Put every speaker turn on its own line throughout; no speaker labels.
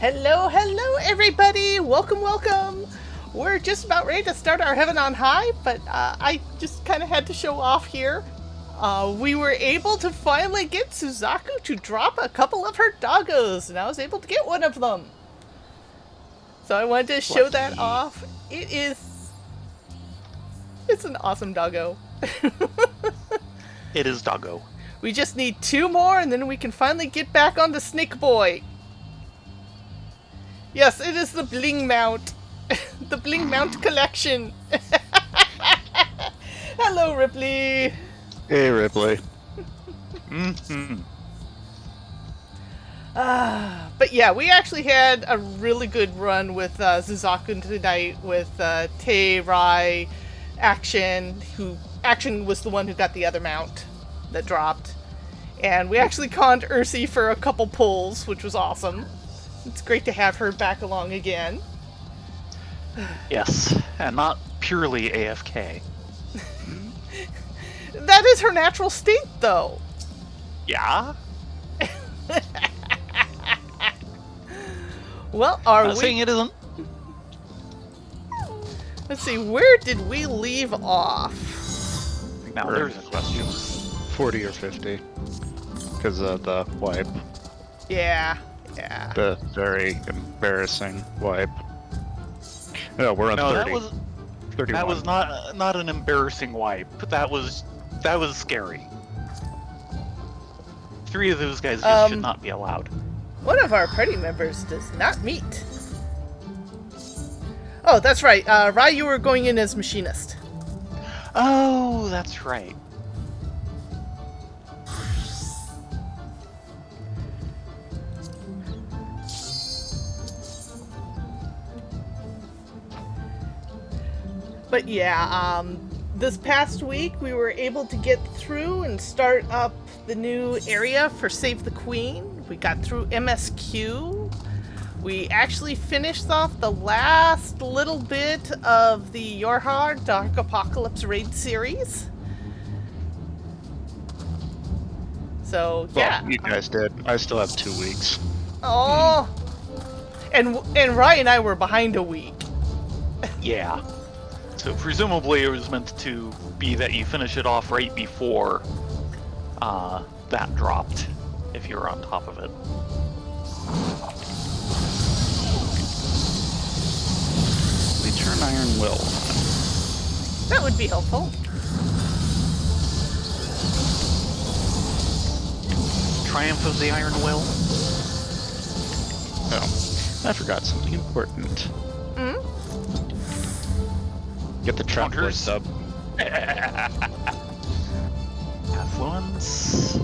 Hello, hello, everybody! Welcome, welcome! We're just about ready to start our Heaven on High, but I just kind of had to show off here. We were able to finally get Suzaku to drop a couple of her doggos, and I was able to get one of them. So I wanted to show that off. It's an awesome doggo.
It is doggo.
We just need 2 more, and then we can finally get back on the Snake Boy. Yes, it is the Bling Mount. The Bling Mount collection. Hello, Ripley.
Hey, Ripley.
But yeah, we actually had a really good run with Suzaku tonight with Tei, Rai, Action, who Action was the one who got the other mount that dropped. And we actually conned Ursi for a couple pulls, which was awesome. It's great to have her back along again.
Yes, and not purely AFK.
That is her natural state, though.
Yeah?
Well, are
Not
we...
saying it isn't.
Let's see, where did we leave off?
Now there's a question.
40 or 50. Because of the wipe.
Yeah.
The very embarrassing wipe. No, we're on 30. 31.
That was not an embarrassing wipe. That was scary. 3 of those guys just should not be allowed.
One of our party members does not meet. Oh, that's right. Rai, you were going in as machinist.
Oh, that's right.
But yeah, this past week we were able to get through and start up the new area for Save the Queen. We got through MSQ. We actually finished off the last little bit of the Yorhar Dark Apocalypse raid series. So yeah,
Well, you guys did. I still have 2 weeks.
Oh, and Rai and I were behind a week.
Yeah. So presumably it was meant to be that you finish it off right before that dropped, if you were on top of it.
We turn Iron Will on.
That would be helpful.
Triumph of the Iron Will?
Oh, I forgot something important.
Hmm?
Get the trap
Counters.
sub.
Affluence.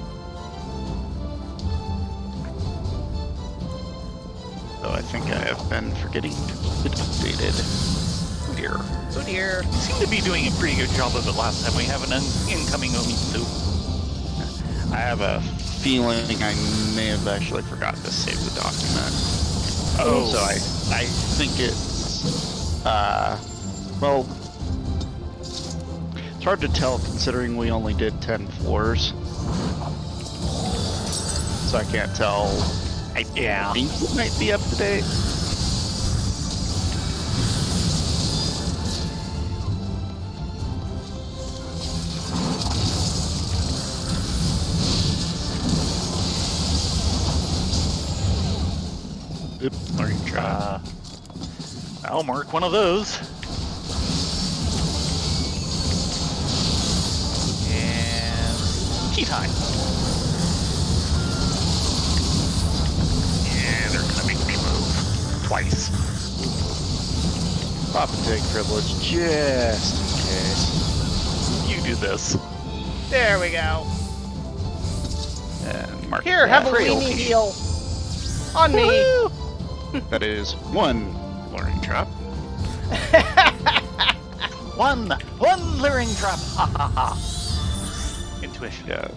Though I think I have been forgetting to keep it updated.
Oh dear.
Oh dear.
You seem to be doing a pretty good job of it last time. We have an incoming Omitsu.
I have a feeling I may have actually forgotten to save the document.
Oh.
So I think it's well, it's hard to tell considering we only did 10 floors. So I can't tell.
Yeah.
I think it might be up to date. Oops, learning trap.
I'll mark one of those. And tea time. Yeah, they're gonna make me move twice.
Pop and take privilege just in case.
You do this.
There we go.
And mark
Here, have a
frailty.
weenie heal. On me.
That is 1 learning trap.
One luring trap. Ha ha ha. Intuition.
Yeah.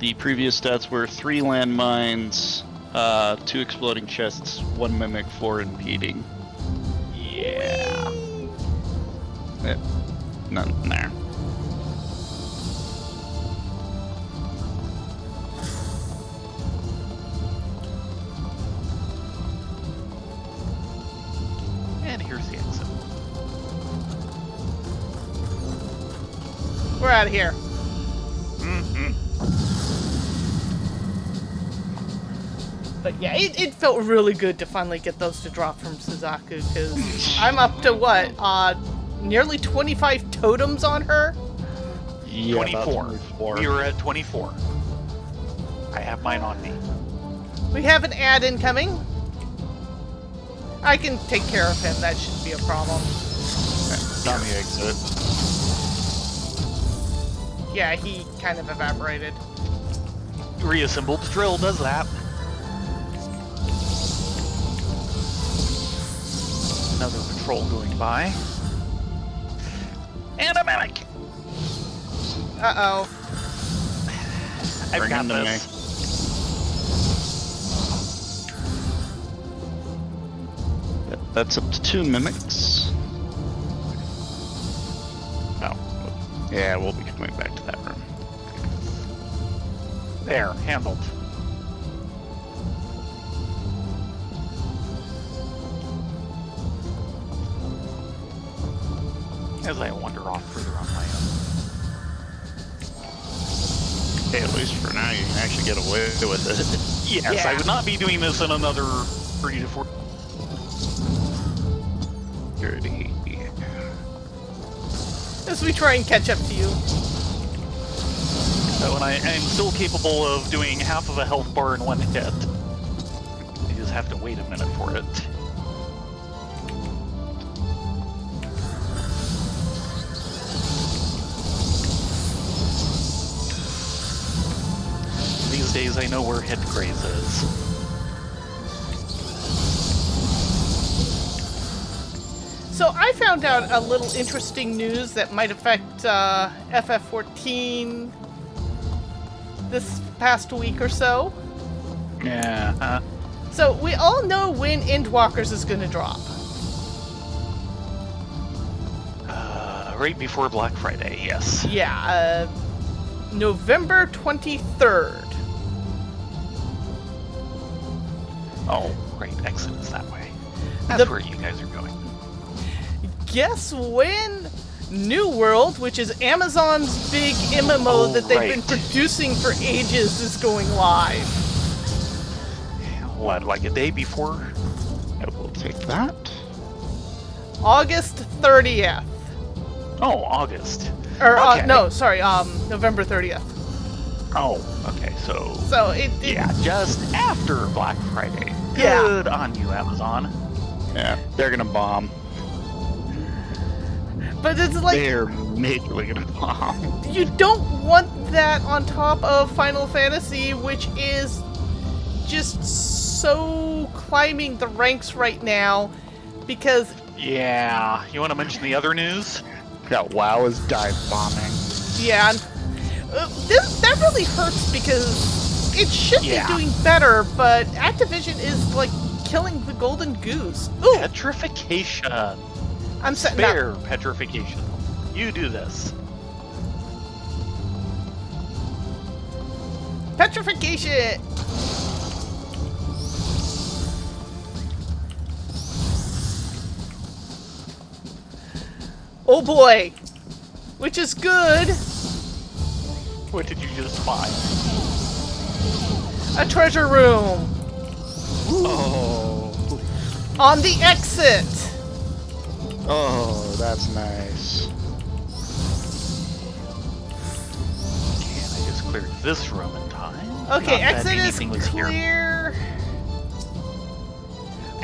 The previous stats were 3 landmines, 2 exploding chests, 1 mimic, 4 impeding.
Yeah.
None there.
There's the exit.
We're out of here.
Mm-hmm.
But yeah, it felt really good to finally get those to drop from Suzaku, because I'm up to what? Nearly 25 totems on her?
Yeah, about
24.
24.
We were at 24. I have mine on me.
We have an ad incoming. I can take care of him, that shouldn't be a problem.
On the exit.
Yeah, he kind of evaporated.
Reassembled drill does that. Another patrol going by. And a mimic!
Uh-oh.
I've
Bring
got
him to
this.
Yep, that's up to 2 mimics. Oh, yeah, we'll be coming back to that room.
There, handled. As I wander off further on my own.
Hey, at least for now, you can actually get away with it.
Yes,
Yeah.
I would not be doing this in another 3 to 4.
Dirty.
As we try and catch up to you.
And I'm still capable of doing half of a health bar in one hit. You just have to wait a minute for it. These days I know where hit graze is.
So I found out a little interesting news that might affect FF14 this past week or so.
Yeah.
So we all know when Endwalkers is going to drop.
Right before Black Friday, yes.
Yeah, November 23rd.
Oh, right, exit is that way. That's
The-
where you guys are going.
Guess when New World, which is Amazon's big MMO
Oh,
that they've
right.
been producing for ages, is going live?
What, like a day before?
Yeah, we'll take that.
August 30th.
Oh, August.
Or,
Okay.
no, sorry, November 30th.
Oh, okay, so...
So it
Yeah, just after Black Friday.
Yeah.
Good on you, Amazon.
Yeah, they're gonna bomb.
but it's like,
They're majorly gonna bomb.
you don't want that on top of Final Fantasy, which is just so climbing the ranks right now, because
Yeah, you want to mention the other news?
Yeah, WoW is dive bombing.
yeah, that really hurts because it should
Yeah.
be doing better, but Activision is like killing the golden goose. Ooh,
Petrification.
I'm setting up.
Spare petrification. You do this.
Petrification. Oh boy, which is good.
What did you just find?
A treasure room
Oh,
on the exit.
oh, that's nice.
Can I just clear this room in time?
Okay,
Not that
exit is
anything was here.
clear.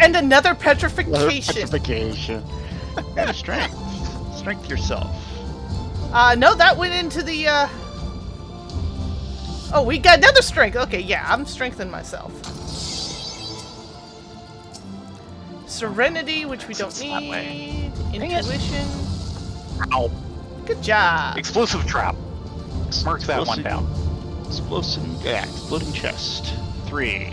And another
Another
petrification.
petrification. And strength. Strength yourself.
No, that went into the, Oh, we got another strength. Okay, yeah, I'm strengthening myself. Serenity, which we don't
Exit's that way.
need.
Dang it.
Intuition.
Ow.
Good job.
Explosive trap. Mark that one down.
Exploding chest. 3.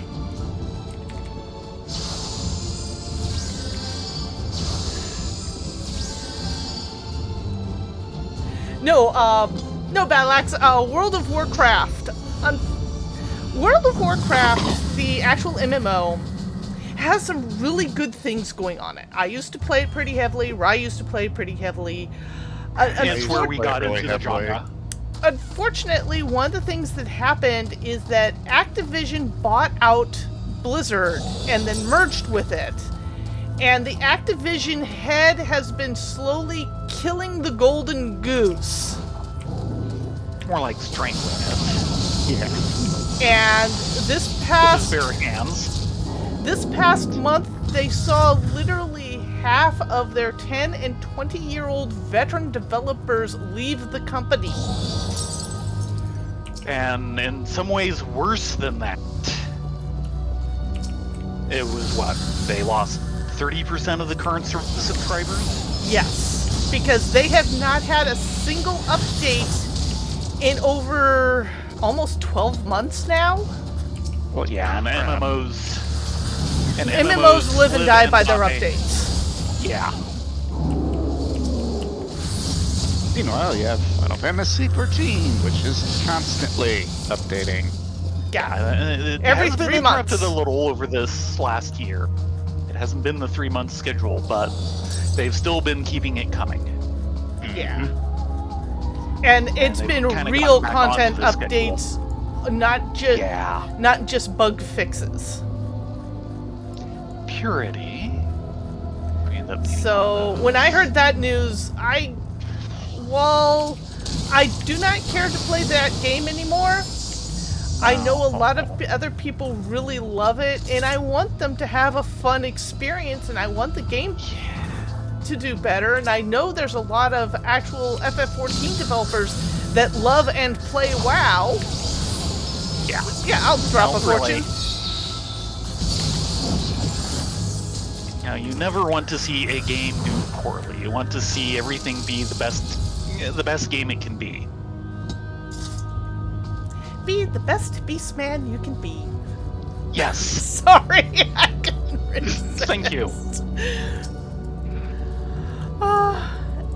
No, Battleaxe, World of Warcraft. World of Warcraft, the actual MMO, has some really good things going on it. I used to play it pretty heavily. Rye used to play it pretty heavily.
That's where we got into the genre.
Unfortunately, one of the things that happened is that Activision bought out Blizzard and then merged with it. And the Activision head has been slowly killing the golden goose.
More like strangling it.
Yeah. And this past
with his bare hands.
This past month, they saw literally half of their 10 and 20-year-old veteran developers leave the company.
And in some ways worse than that. It was what? They lost 30% of the current subscribers?
Yes, because they have not had a single update in over almost 12 months now.
Well, yeah, and MMOs... And
MMOs live and die by their updates.
Yeah.
Meanwhile, you have Final Fantasy 14, which is constantly updating.
Yeah,
It
every
has been
3 months.
interrupted a little over this last year. It hasn't been the 3-month schedule, but they've still been keeping it coming.
Yeah. And it's
they've
been
kinda
real
gotten back
content
onto the
updates, not just bug fixes.
Purity.
So when I heard that news, I do not care to play that game anymore. I know a lot of other people really love it, and I want them to have a fun experience, and I want the game to do better. And I know there's a lot of actual FF14 developers that love and play WoW. Yeah, I'll drop a fortune.
Now, you never want to see a game do poorly. You want to see everything be the best game it can be.
Be the best beastman you can be.
Yes.
Sorry, I couldn't resist.
Thank you.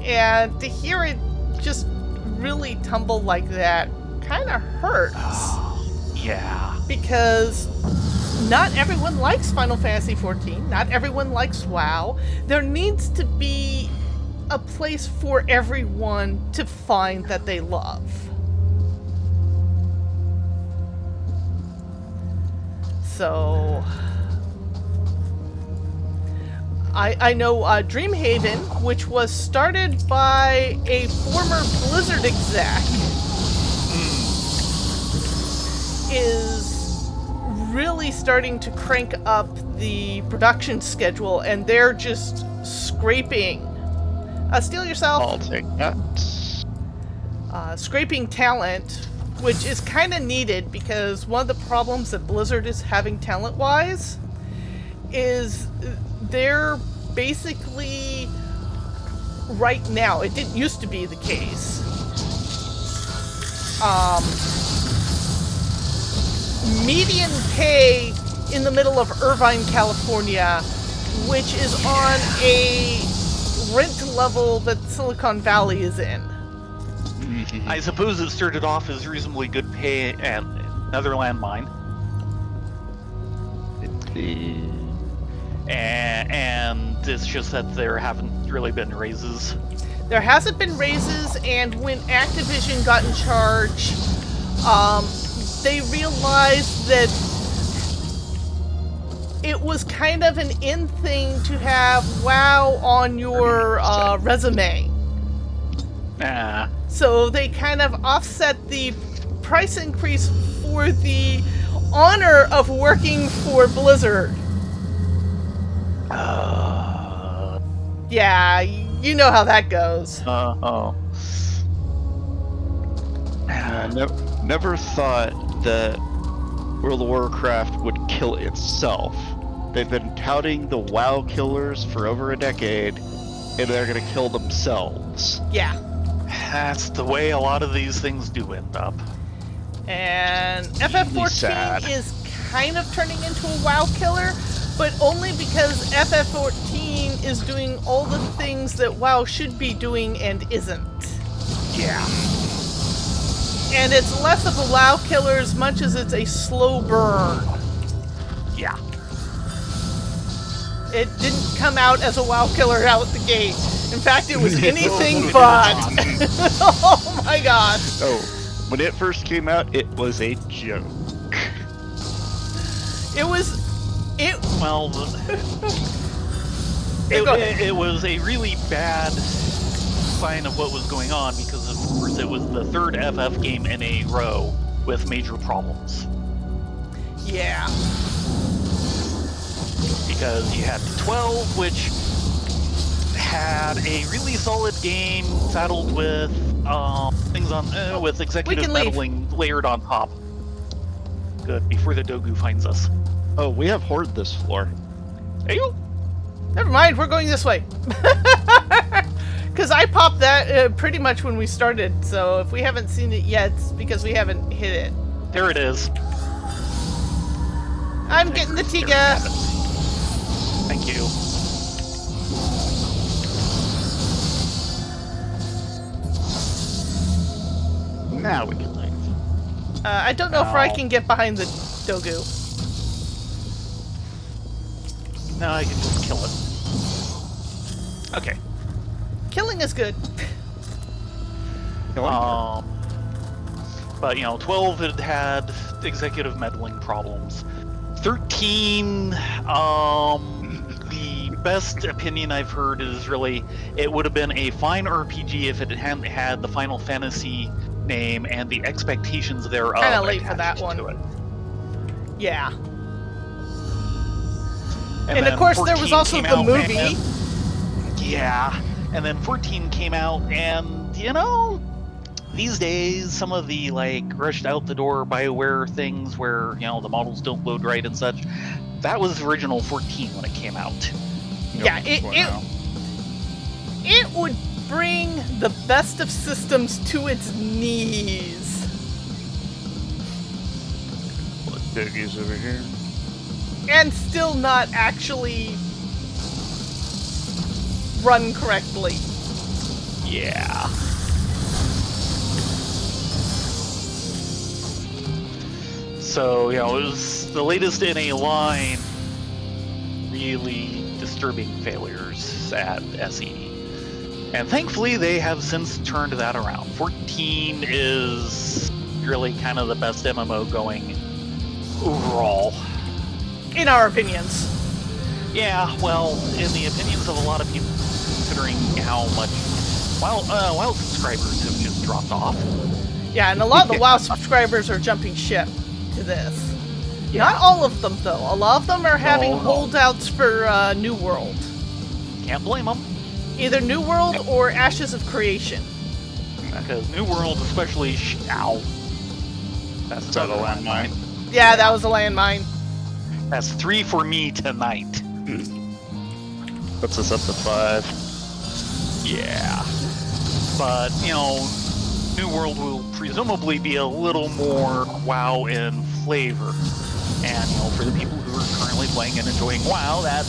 And to hear it just really tumble like that kind of hurts.
Yeah.
Because not everyone likes Final Fantasy XIV. Not everyone likes WoW. There needs to be a place for everyone to find that they love. So I know Dreamhaven, which was started by a former Blizzard exec, is really starting to crank up the production schedule, and they're just scraping. Steal yourself.
I'll take that.
Scraping talent, which is kind of needed because one of the problems that Blizzard is having talent-wise is they're basically, right now, it didn't used to be the case, median pay in the middle of Irvine, California, which is on a rent level that Silicon Valley is in.
I suppose it started off as reasonably good pay at another landmine. And it's just that there haven't really been raises.
There hasn't been raises, and when Activision got in charge, they realized that it was kind of an in thing to have WoW on your resume. So they kind of offset the price increase for the honor of working for Blizzard. Yeah, you know how that goes.
Never thought that World of Warcraft would kill itself. They've been touting the WoW killers for over a decade, and they're gonna kill themselves.
Yeah.
That's the way a lot of these things do end up.
And FF14 is kind of turning into a WoW killer, but only because FF14 is doing all the things that WoW should be doing and isn't.
Yeah.
And it's less of a WoW killer as much as it's a slow burn.
Yeah.
It didn't come out as a WoW killer out the gate. In fact, it was anything but. Oh my god.
Oh, when it first came out, it was a joke.
It was.
Well, it was a really bad sign of what was going on because, of course, it was the third FF game in a row with major problems.
Yeah.
Because you had 12, which had a really solid game saddled with things on with executive meddling layered on top. Good, before the Dogu finds us.
Oh, we have Horde this floor.
Hey, you.
Never mind, we're going this way. Because I popped that pretty much when we started, so if we haven't seen it yet, it's because we haven't hit it.
There it is.
I'm getting the Tiga.
Thank you.
Now we can leave.
I don't know if I can get behind the Dogu.
No, I can just kill it. Okay.
Killing is good.
But, 12 had executive meddling problems. 13, the best opinion I've heard is really, it would have been a fine RPG if it hadn't had the Final Fantasy name and the expectations thereof.
Kind of late for that one.
To it.
Yeah. And of course, there was also the movie.
Yeah. And then 14 came out, and, these days, some of the, rushed out the door BioWare things where, the models don't load right and such, that was original 14 when it came out.
Yeah, it would bring the best of systems to its knees.
What Doogie's over here?
And still not actually run correctly.
Yeah. So, it was the latest in a line really disturbing failures at SE. And thankfully, they have since turned that around. 14 is really kind of the best MMO going overall.
In our opinions.
Yeah, well, in the opinions of a lot of people, considering how much WoW subscribers have just dropped off.
Yeah, and a lot of the WoW subscribers are jumping ship to this. Yeah. Not all of them, though. A lot of them are having holdouts for New World.
Can't blame them.
Either New World or Ashes of Creation.
Because New World, especially... Ow. That's
a landmine.
Yeah, that was a landmine.
That's 3 for me tonight.
Puts us up to 5.
Yeah. But, New World will presumably be a little more WoW in flavor. And, for the people who are currently playing and enjoying WoW, that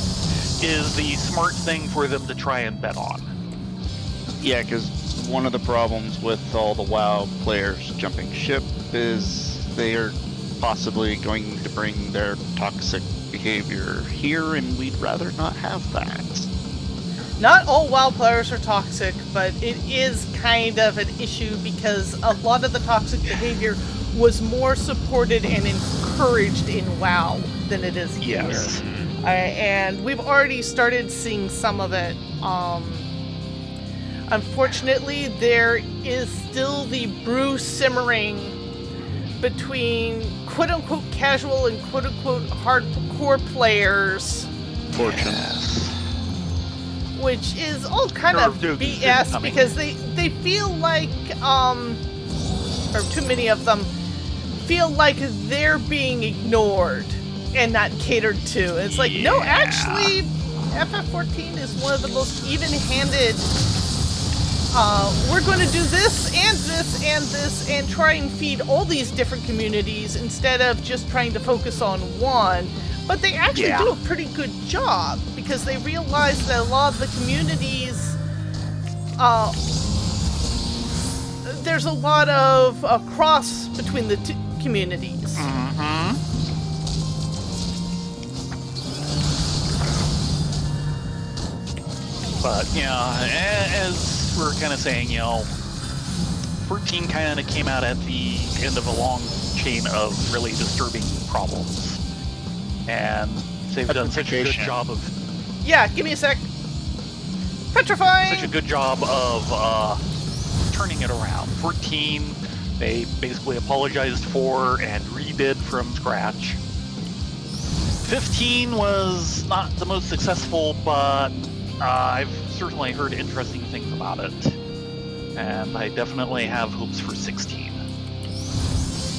is the smart thing for them to try and bet on.
Yeah, because one of the problems with all the WoW players jumping ship is they are possibly going to bring their toxic behavior here, and we'd rather not have that.
Not all WoW players are toxic, but it is kind of an issue because a lot of the toxic behavior was more supported and encouraged in WoW than it is here.
Yes.
And we've already started seeing some of it. Unfortunately, there is still the brew simmering between quote-unquote casual and quote-unquote hardcore players.
Fortunate.
Which is all kind of BS because they feel like, or too many of them, feel like they're being ignored and not catered to. It's like, no, actually, FF14 is one of the most even-handed, we're going to do this and this and this and try and feed all these different communities instead of just trying to focus on one. But they actually do a pretty good job because they realize that a lot of the communities, there's a lot of cross between the two communities.
Mm-hmm. But, as we're kind of saying, 14 kind of came out at the end of a long chain of really disturbing problems. And they've done such a good job of...
Yeah, give me a sec. Petrifying!
Such a good job of turning it around. 14, they basically apologized for and redid from scratch. 15 was not the most successful, but I've certainly heard interesting things about it. And I definitely have hopes for 16.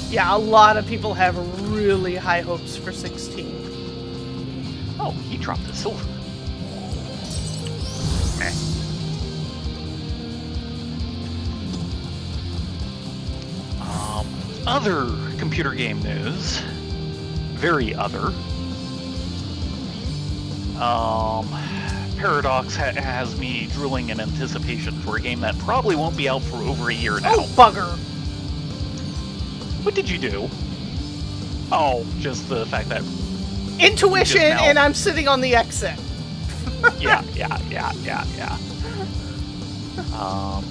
Yeah, a lot of people have really high hopes for 16.
Oh, he dropped the silver. Other computer game news. Very other. Paradox has me drooling in anticipation for a game that probably won't be out for over a year now.
Oh, bugger!
What did you do? Oh, just the fact that...
Intuition,
now...
and I'm sitting on the exit.
Yeah.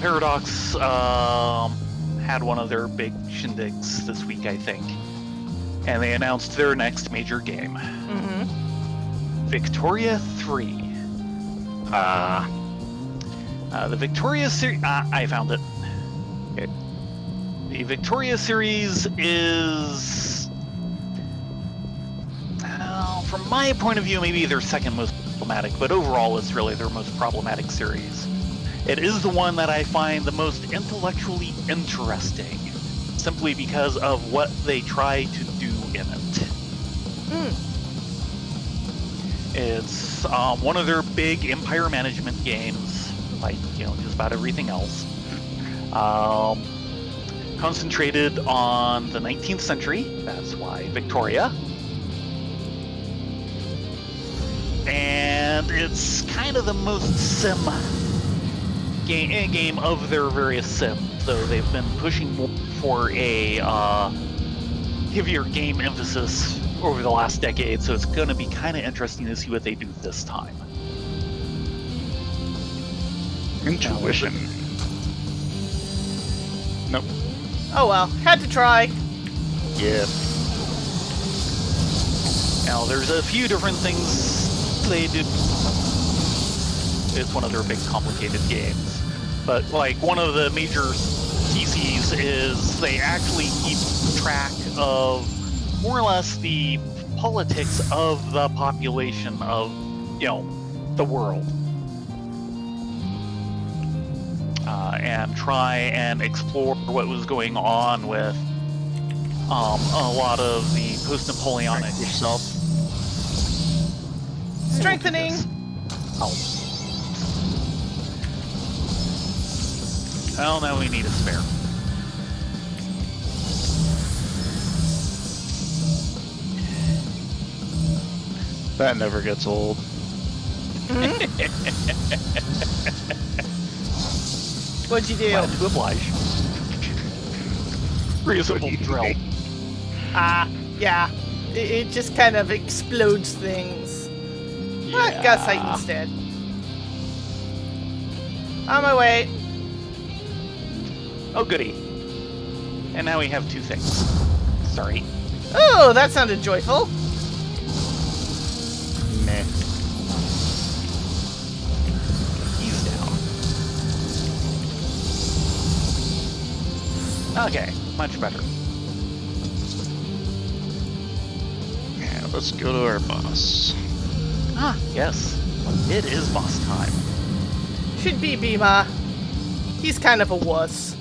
Paradox had one of their big shindigs this week, I think. And they announced their next major game.
Mm-hmm.
Victoria 3. The Victoria series... I found it. The Victoria series is... from my point of view, maybe their second most problematic, but overall it's really their most problematic series. It is the one that I find the most intellectually interesting, simply because of what they try to do in it. It's one of their big empire management games, like, just about everything else. Concentrated on the 19th century, that's why Victoria. And it's kind of the most sim game of their various sims, so they've been pushing more for a heavier game emphasis over the last decade, so it's going to be kind of interesting to see what they do this time.
Intuition. Nope.
Oh well, had to try.
Yeah.
Now, there's a few different things they do. It's one of their big complicated games. But, like, one of the major theses is they actually keep track of more or less the politics of the population of, the world. And try and explore what was going on with a lot of the post-Napoleonic...
Yourself.
Strengthening!
Well, now we need a spare.
That never gets old.
What'd you do?
Glad to oblige. Reasonable drill.
Yeah. It just kind of explodes things.
Yeah.
Gusite instead. On my way.
Oh, goody. And now we have two things. Sorry.
Oh, that sounded joyful.
Meh.
He's down. Okay, much better.
Yeah, let's go to our boss.
Ah, yes. It is boss time.
Should be Bima. He's kind of a wuss.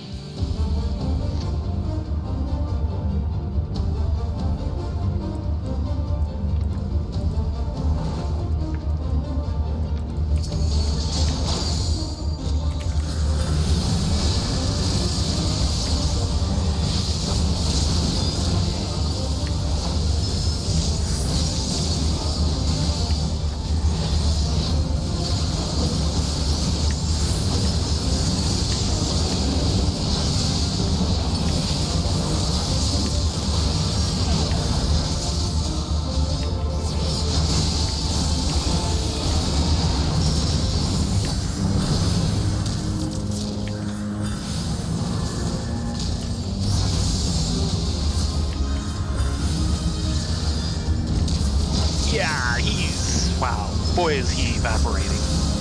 Boy, is he evaporating.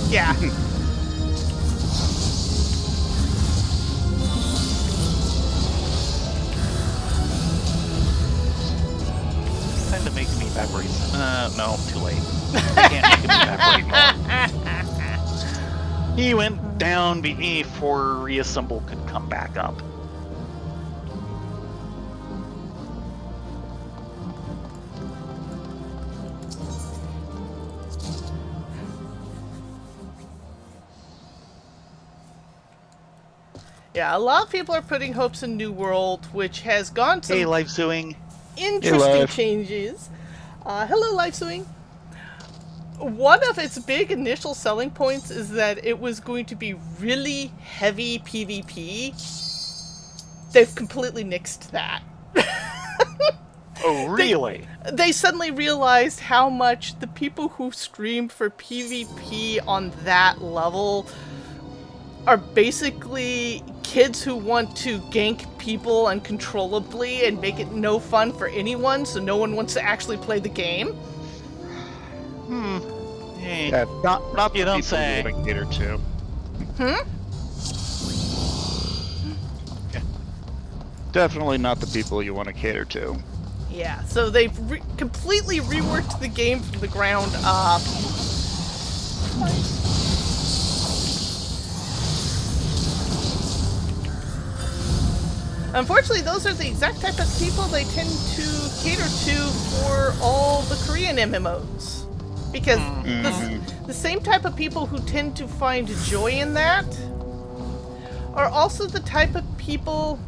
Yeah.
Kind of making me evaporate. No, too late. I can't make him evaporate more. He went down before Reassemble could come back up.
Yeah, a lot of people are putting hopes in New World, which has gone some
Hey, Live Suing.
interesting changes. Hello, Life Swing. One of its big initial selling points is that it was going to be really heavy PvP. They've completely nixed that.
Oh, really?
They suddenly realized how much the people who stream for PvP on that level are basically kids who want to gank people uncontrollably and make it no fun for anyone, so no one wants to actually play the game.
Hey.
Yeah, not
You
the
don't
people
say.
you want to cater to. Definitely not the people you want to cater to.
Yeah, so they've completely reworked the game from the ground up. Unfortunately, those are the exact type of people they tend to cater to for all the Korean MMOs. Because the same type of people who tend to find joy in that are also the type of people...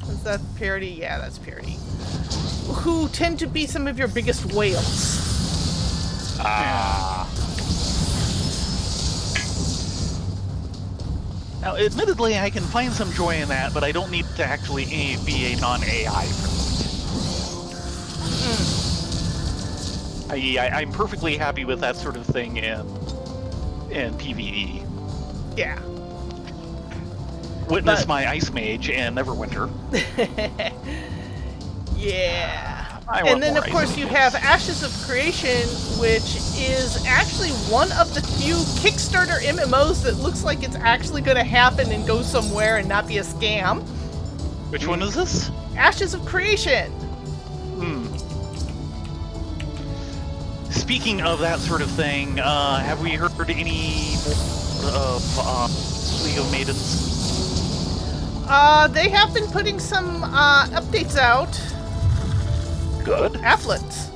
Is that parody? Yeah, that's parody. Who tend to be some of your biggest whales.
Now, admittedly, I can find some joy in that, but I don't need to actually be a non-AI for that. I'm perfectly happy with that sort of thing in PvE.
Yeah.
Witness my Ice Mage in Neverwinter.
Yeah.
I want
And then,
more
of course,
Ice
you
Mages.
have Ashes of Creation, which is actually one of the few Kickstarter MMOs that looks like it's actually going to happen and go somewhere and not be a scam.
Which one is this?
Ashes of Creation.
Speaking of that sort of thing, have we heard any more of League of Maidens?
They have been putting some updates out.
Good.
Applets.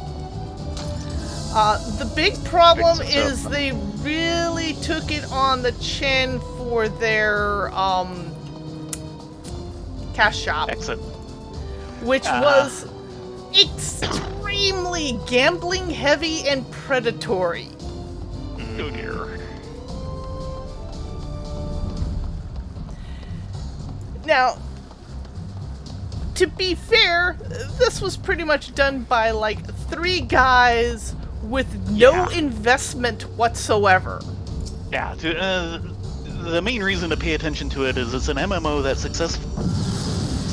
The big problem
Fix it
is
up.
they really took it on the chin for their cash shop,
Exit.
which was extremely gambling heavy and predatory.
Oh dear.
Now, to be fair, this was pretty much done by like 3 guys with no
Yeah.
investment whatsoever.
Yeah, the main reason to pay attention to it is it's an MMO that's successful.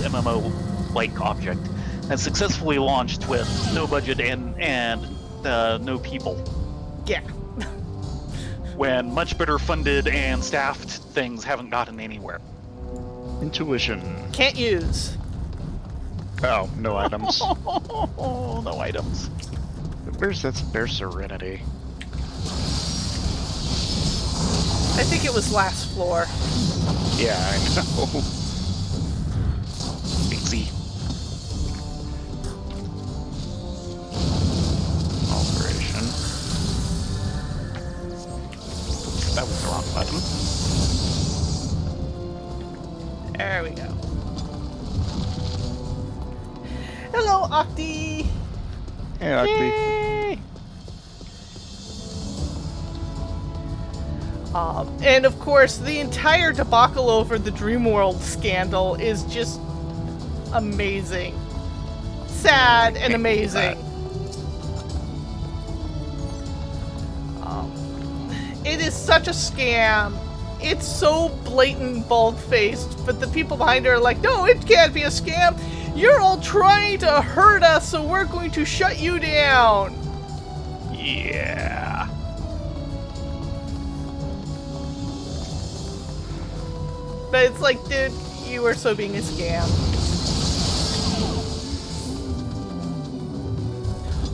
MMO-like object and successfully launched with no budget and no people.
Yeah.
When much better funded and staffed things haven't gotten anywhere.
Intuition.
Can't use.
Oh, no items.
Oh, no items.
Where's their Serenity?
I think it was last floor.
Yeah, I know.
Easy.
Operation.
That was the wrong button.
There we go. Hello, Octi!
Yeah,
Yay!
And of course, the entire debacle over the Dreamworld scandal is just amazing. Sad and amazing. It is such a scam. It's so blatant, bald-faced, but the people behind it are like, no, it can't be a scam. You're all trying to hurt us, so we're going to shut you down.
Yeah.
but it's like, dude, you are so being a scam.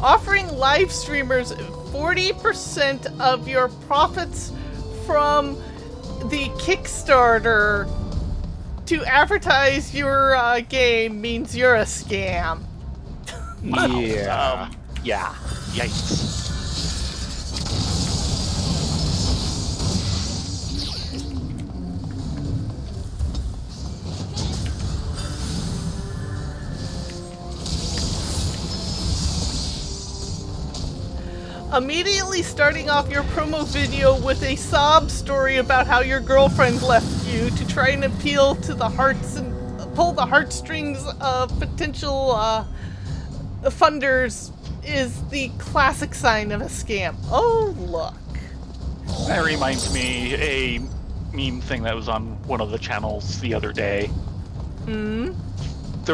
Offering live streamers 40% of your profits from the Kickstarter to advertise your game means you're a scam.
Yeah.
Yeah. Yikes.
Immediately starting off your promo video with a sob story about how your girlfriend left you to try and appeal to the hearts and pull the heartstrings of potential funders is the classic sign of a scam. Oh, look.
That reminds me a meme thing that was on one of the channels the other day.
Hmm?
The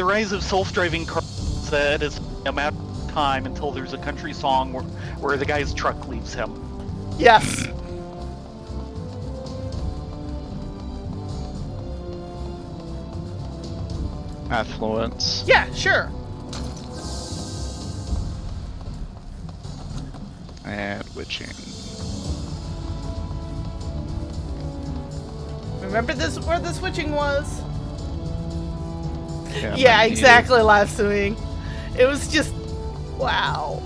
rise of self-driving cars, that is a matter of time until there's a country song where the guy's truck leaves him.
Yes.
Affluence.
Yeah, sure.
And witching.
Remember this where the switching was?
Yeah,
Yeah, exactly, live streaming. It was just wow.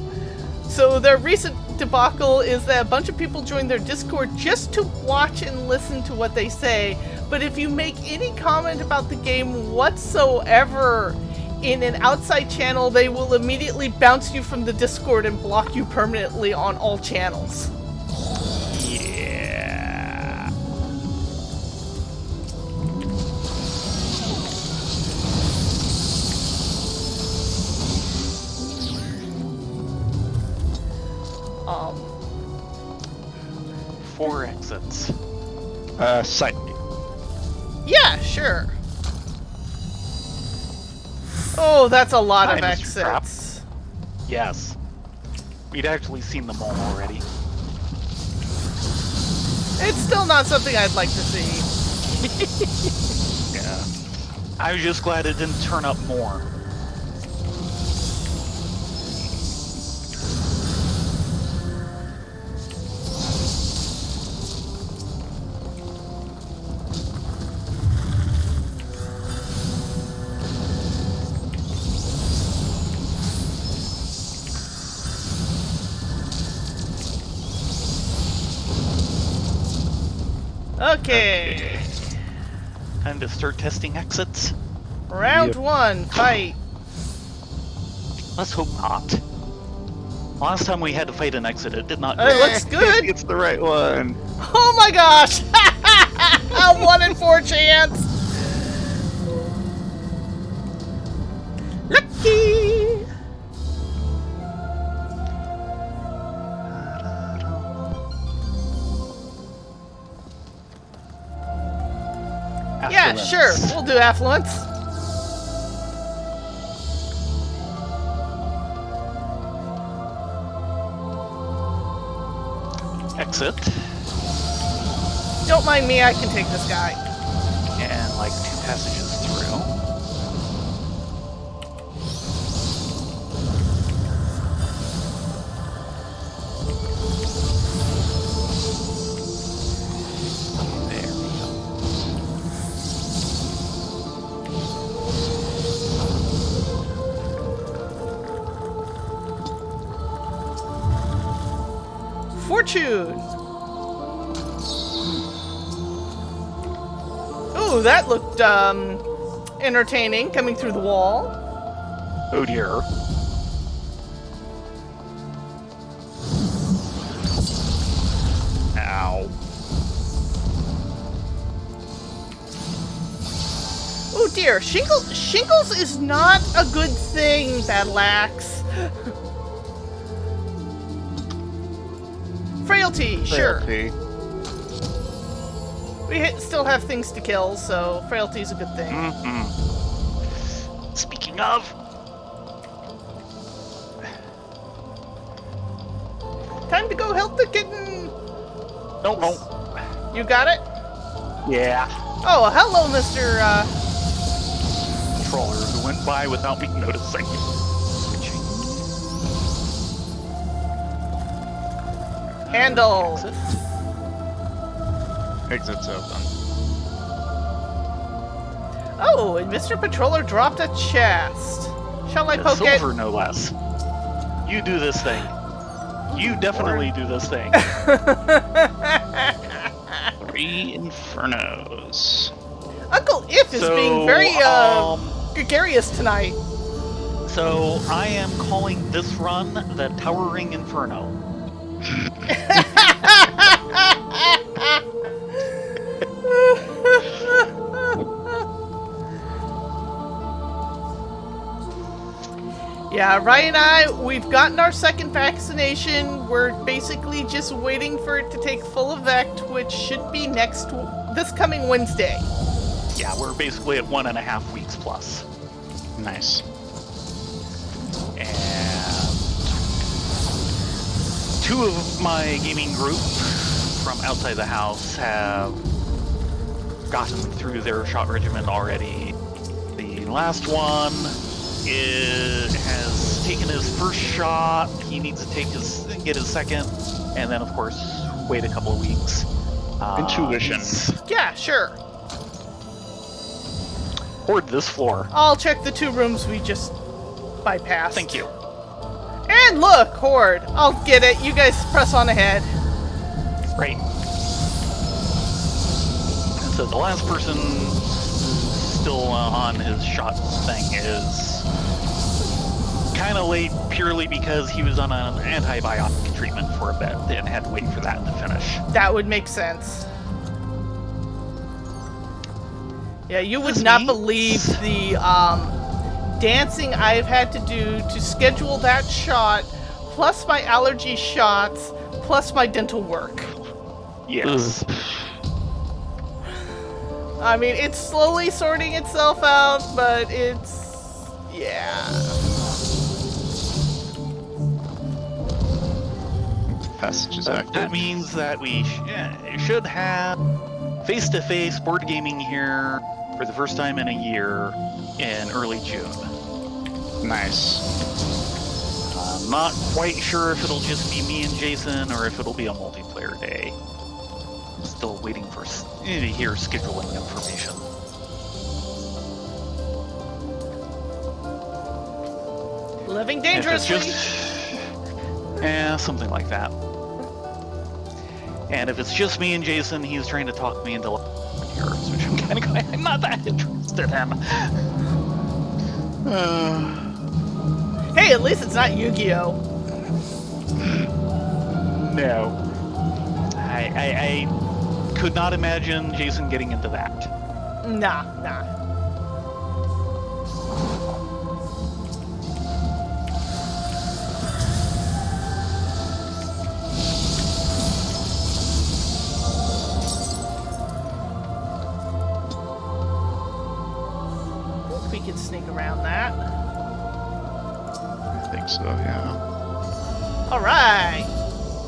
So their recent debacle is that a bunch of people join their Discord just to watch and listen to what they say. But if you make any comment about the game whatsoever in an outside channel, they will immediately bounce you from the Discord and block you permanently on all channels.
Yeah.
Um,
4 exits.
Sight.
yeah, sure. Oh, that's a lot of
Time is trapped.
exits.
Yes. We'd actually seen them all already.
It's still not something I'd like to see.
Yeah. I was just glad it didn't turn up more.
Okay.
Time to start testing exits.
Round
Yep.
1, fight.
Let's hope not. Last time we had to fight an exit, it did not.
It looks good.
It's the right one.
Oh my gosh! A 1 in 4 chance! Lucky! Yeah,
Affluence.
sure. We'll do affluence.
Exit.
Don't mind me, I can take this guy.
And like 2 passages through. There we go.
Fortune! Ooh, that looked, entertaining, coming through the wall.
Oh dear. Ow.
Oh dear, shingles is not a good thing, Battle Axe. Frailty, sure.
Frailty.
We still have things to kill, so frailty's a good thing.
Mm-mm. Speaking of,
Time to go help the kitten!
no.
You got it?
Yeah.
Oh, hello, Mr.
Controller who went by without me noticing.
Handle.
Exit.
Exit's open.
Oh, and Mr. Patroller dropped a chest. Shall I
A
poke it?
silver, no less. You do this thing. You definitely do this thing.
3 Infernos.
Uncle If is being very gregarious tonight.
So I am calling this run the Towering Inferno.
Yeah, Ryan and I, we've gotten our second vaccination. We're basically just waiting for it to take full effect, which should be this coming Wednesday.
Yeah, we're basically at 1.5 weeks plus.
Nice.
And 2 of my gaming group from outside the house have gotten through their shot regimen already. The last one has taken his first shot. He needs to get his second, and then of course wait a couple of weeks.
Intuition.
Yeah, sure.
Hoard this floor.
I'll check the 2 rooms we just bypassed.
Thank you.
And look, Horde. I'll get it. You guys press on ahead.
Right. So the last person still on his shot thing is kind of late purely because he was on an antibiotic treatment for a bit and had to wait for that to finish.
That would make sense. Yeah, you would
This
not
means-
believe the dancing I've had to do to schedule that shot, plus my allergy shots, plus my dental work.
Yes.
I mean, it's slowly sorting itself out, but yeah.
Passage is
That
active.
means that we should have face-to-face board gaming here for the first time in a year in early June.
Nice.
I'm not quite sure if it'll just be me and Jason or if it'll be a multiplayer day. I'm still waiting to hear scheduling information.
Living
If it's
dangerously.
something like that. And if it's just me and Jason, he's trying to talk me into heroes, which I'm kind of going, I'm not that interested in.
Hey, at least it's not Yu-Gi-Oh!
No. I could not imagine Jason getting into that.
Nah. We could sneak around that.
I think so, yeah.
Alright!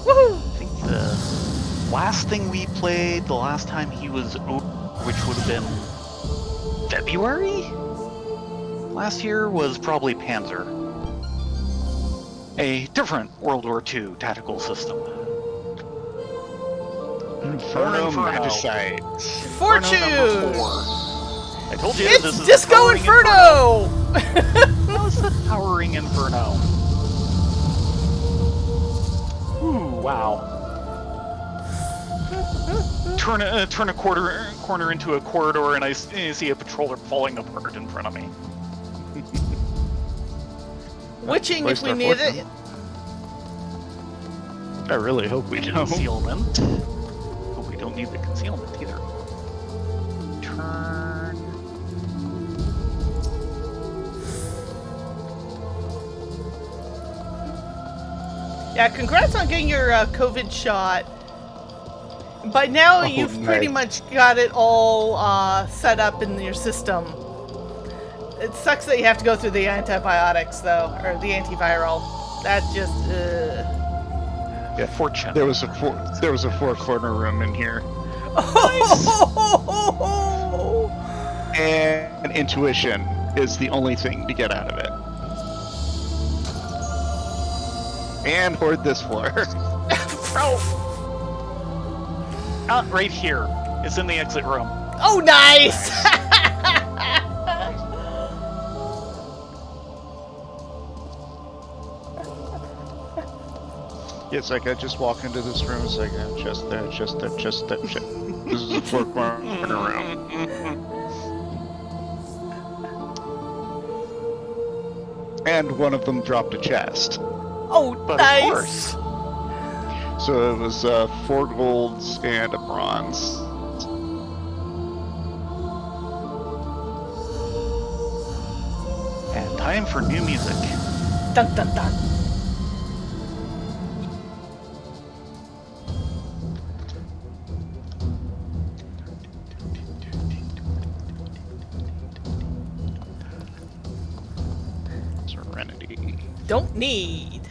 Woohoo!
I think the last thing we played, the last time he was over, which would have been February? Last year was probably Panzer. A different World War II tactical system.
Inferno
Inferno.
Magicite.
Fortune!
Inferno number 4. I told you
It's
this is
Disco
Towering
Inferno!
That was the Towering Inferno. Ooh, wow. Turn a corner into a corridor, and I see a patroller falling apart in front of me.
Witching
Where's
if we
our
need
fortune?
it.
I really hope we don't.
Concealment. But we don't need the concealment either. Turn.
Yeah, congrats on getting your COVID shot. By now, you've pretty
nice.
much got it all set up in your system. It sucks that you have to go through the antibiotics, though, or the antiviral. That just,
Yeah,
Fortune.
there was a four corner room in here. And intuition is the only thing to get out of it. And hoard this floor.
Right here. It's in the exit room.
Oh, nice!
It's like I just walk into this room, it's like just there, just there, just there. This is a 4-corner room. And one of them dropped a chest.
Oh,
But
nice!
of course.
So it was 4 golds and a bronze.
And time for new music.
Dun dun dun.
Serenity.
Don't need.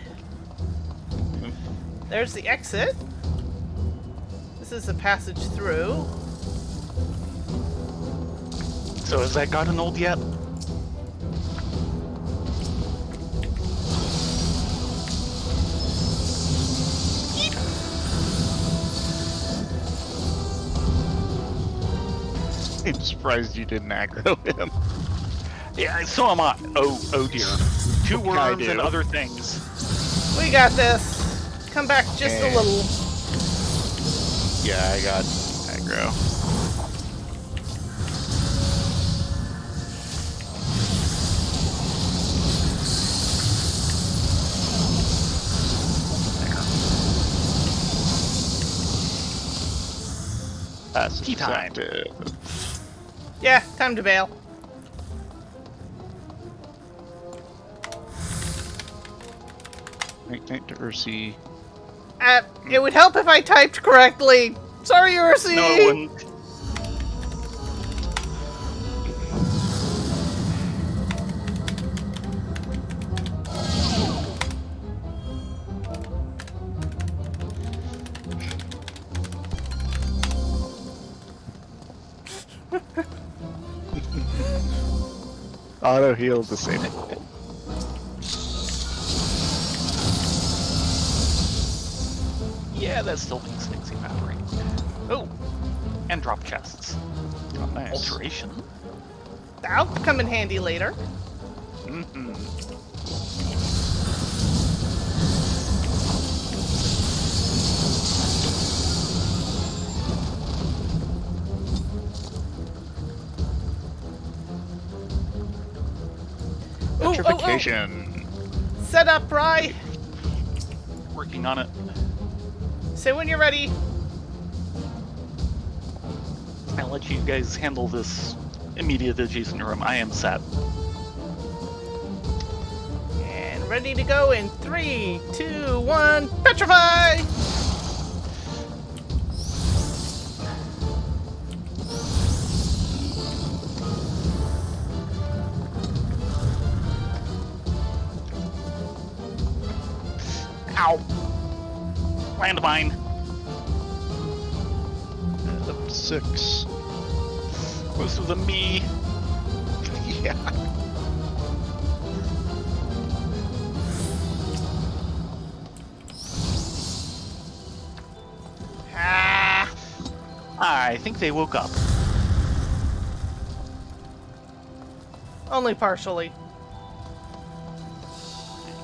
There's the exit. This is the passage through.
So has that gotten old yet?
I'm surprised you didn't aggro him.
Yeah, so am I. Oh dear. 2
What can I
worms
do?
and other things.
We got this. Come back just a
And-
little.
Yeah, I got aggro. That's
Tea time.
effective.
Yeah, time to bail.
Night to Ursi.
It would help if I typed correctly. Sorry, Ursi.
No, it wouldn't.
Auto heal disabled.
Yeah, that still makes things evaporate. Oh, and drop chests.
Oh, nice.
Alteration.
That'll come in handy later.
Mm-hmm.
Ooh,
Petrification.
Set up, Rye.
Working on it.
Say when you're ready.
I'll let you guys handle this immediate adjacent room. I am set.
And ready to go in 3, 2, 1. Petrify!
Ow! Landmine.
And up to 6.
This was a me.
Yeah.
Ah!
I think they woke up.
Only partially.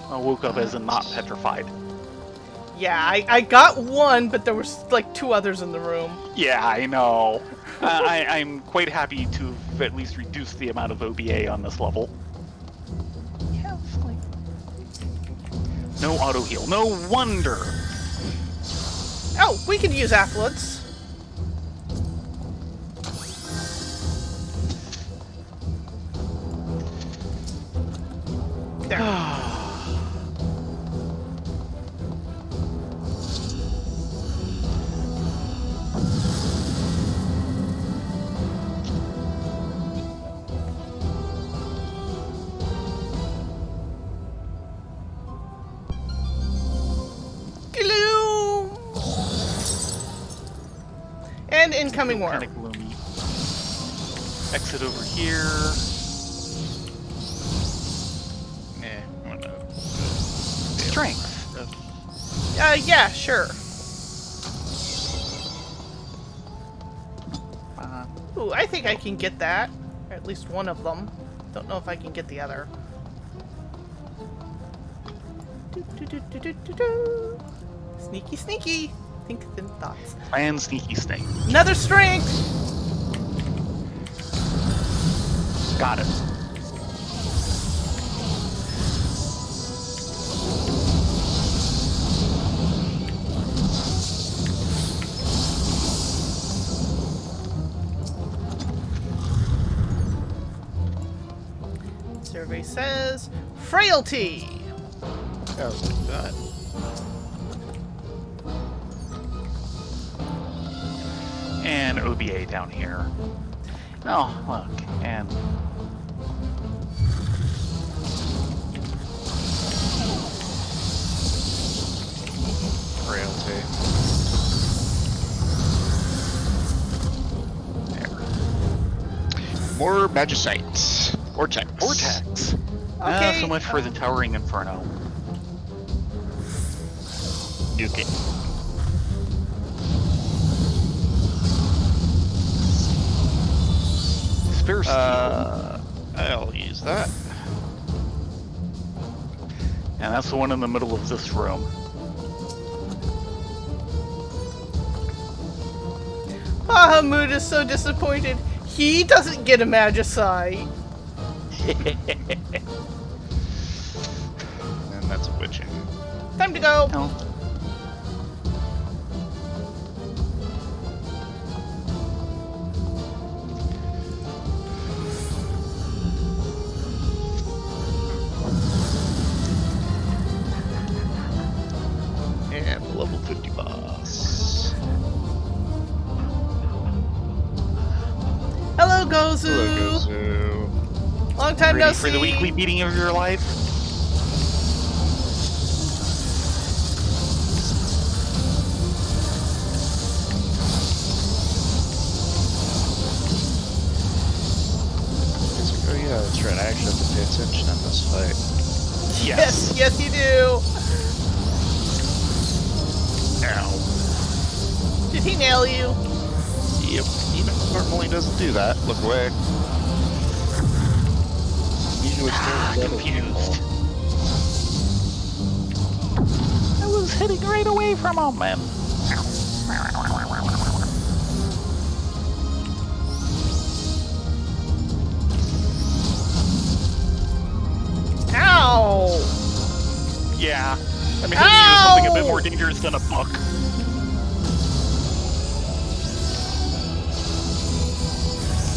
I woke up as in not petrified.
Yeah, I got one, but there was like 2 others in the room.
Yeah, I know. I'm quite happy to have at least reduced the amount of OBA on this level.
Yeah, like...
No auto heal. No wonder.
Oh, we could use affluence. There. Gloom! And incoming worm.
Kind of gloomy. Exit over here.
I'm gonna
Strength.
Yeah, sure. Ooh, I think I can get that. Or at least one of them. Don't know if I can get the other. Do. Sneaky, sneaky. Think thin thoughts.
And sneaky snake.
Another strength!
Got it.
Survey says frailty.
I was like that.
And OBA down here. Oh, look. And
Frailty. More magicites. Vortex.
Vortex.
Okay.
So much for the Towering Inferno.
Nuke it.
Spare steel.
I'll use that.
And that's the one in the middle of this room.
Bahamut is so disappointed. He doesn't get a Magicite.
And that's a witching.
Time to go.
No.
And the level 50 boss.
Hello, Gozu.
Hello, Gozu.
Long time no
Ready
see.
for the weekly beating of your life?
Oh yeah, that's right. I actually have to pay attention in this fight.
Yes, you do.
Ow.
Did he nail you?
Yep. He normally doesn't do that. Look away. Usually it's
Confused. I was heading right away from him, man.
Ow!
Yeah. I mean, use something a bit more dangerous than a book.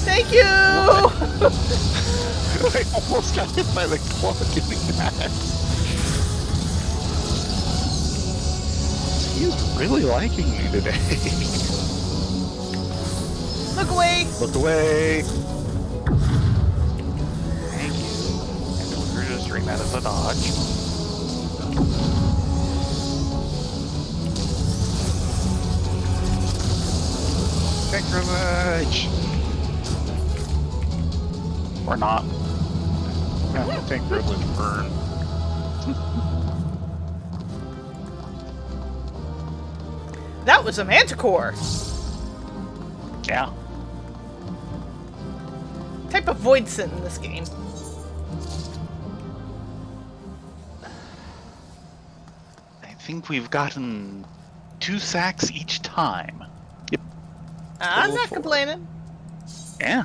Thank you!
I almost got hit by the claw doing that. He's really liking me today.
Look away!
Look away.
Thank you. And don't forget to string that as a dodge.
Sacrilege.
Or not.
I think privilege burn.
That was a Manticore.
Yeah.
Type of void sin in this game.
I think we've gotten 2 sacks each time.
I'm not
4.
complaining.
Yeah.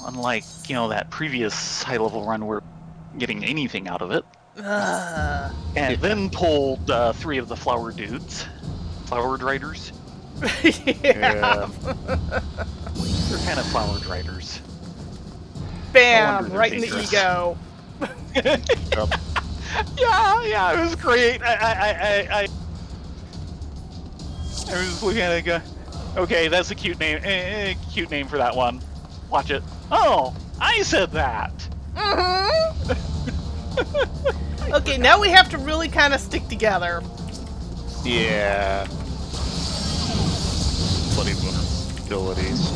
Unlike, that previous high-level run where getting anything out of it. And then pulled 3 of the flower dudes. Flowered riders.
Yeah.
They're kind of flowered riders.
Bam!
they're
Right in the
dangerous.
ego.
Yep.
Yeah, it was great. I was looking at it and go, okay, that's a cute name. Cute name for that one. Watch it. Oh, I said that.
Okay, now we have to really kind of stick together.
Yeah. abilities.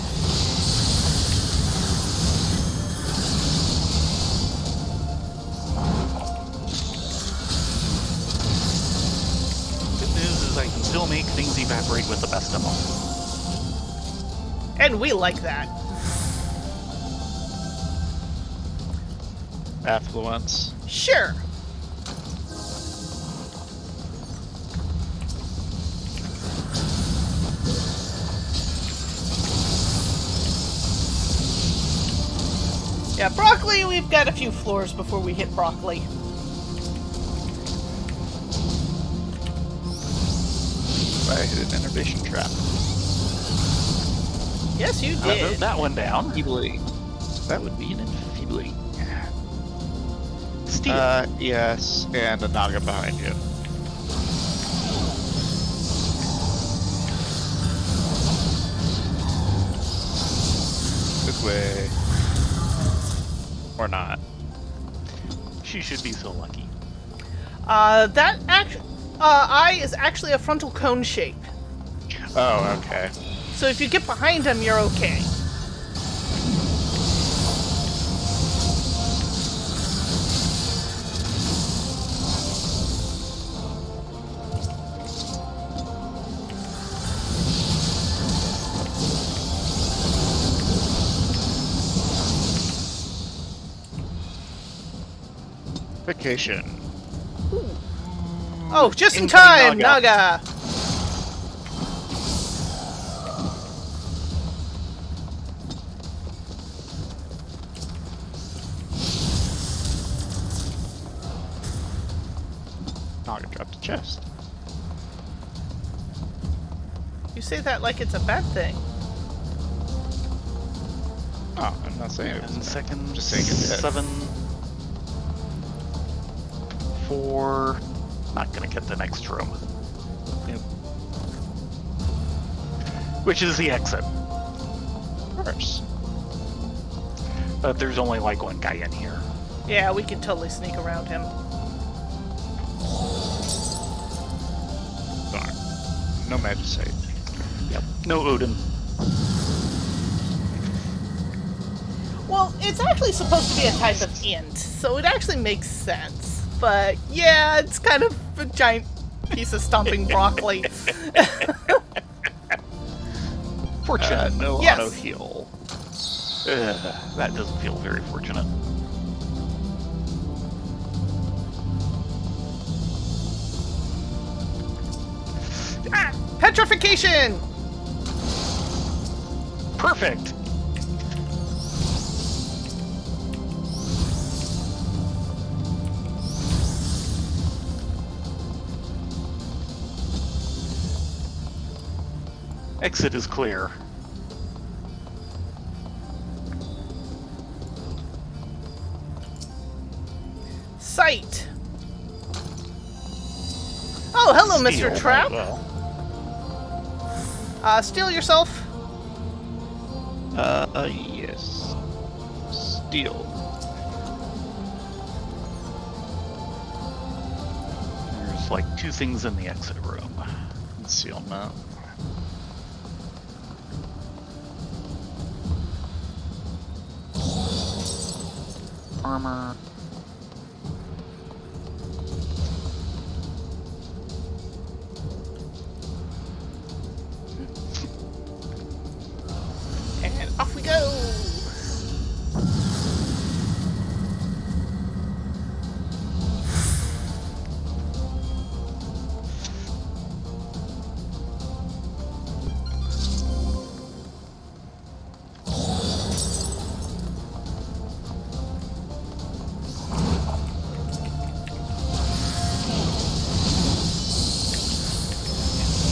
Good news is I can still make things evaporate with the best of them.
And we like that.
Affluence.
Sure. Yeah, broccoli, we've got a few floors before we hit broccoli.
I hit an innovation trap.
Yes, you
I wrote
did.
that one down.
Enfeebling. That would be an enfeebling.
Steal.
Yes, and a Naga behind you. This way. Or not.
She should be so lucky.
That eye is actually a frontal cone shape.
Oh, okay.
So if you get behind him, you're okay.
Vacation.
Oh, just in
Incoming
time, Naga.
Naga dropped a chest.
You say that like it's a bad thing.
Oh, I'm not saying it was.
10 seconds.
Just saying it did.
7, 4. Not gonna get the next room.
Yep.
Which is the exit.
Of course.
But there's only like one guy in here.
Yeah, we can totally sneak around him.
Darn. No Magicite.
Yep. No Odin.
Well, it's actually supposed to be a type of int, so it actually makes sense. But yeah, it's kind of a giant piece of stomping broccoli.
Fortunate.
No
Yes.
auto heal.
That doesn't feel very fortunate.
Ah, petrification!
Perfect. Exit is clear.
Sight! Oh, hello,
Steal,
Mr. Trap.
well.
Steal yourself.
Yes. Steel.
There's like 2 things in the exit room.
Concealment.
Armor.
And off we go!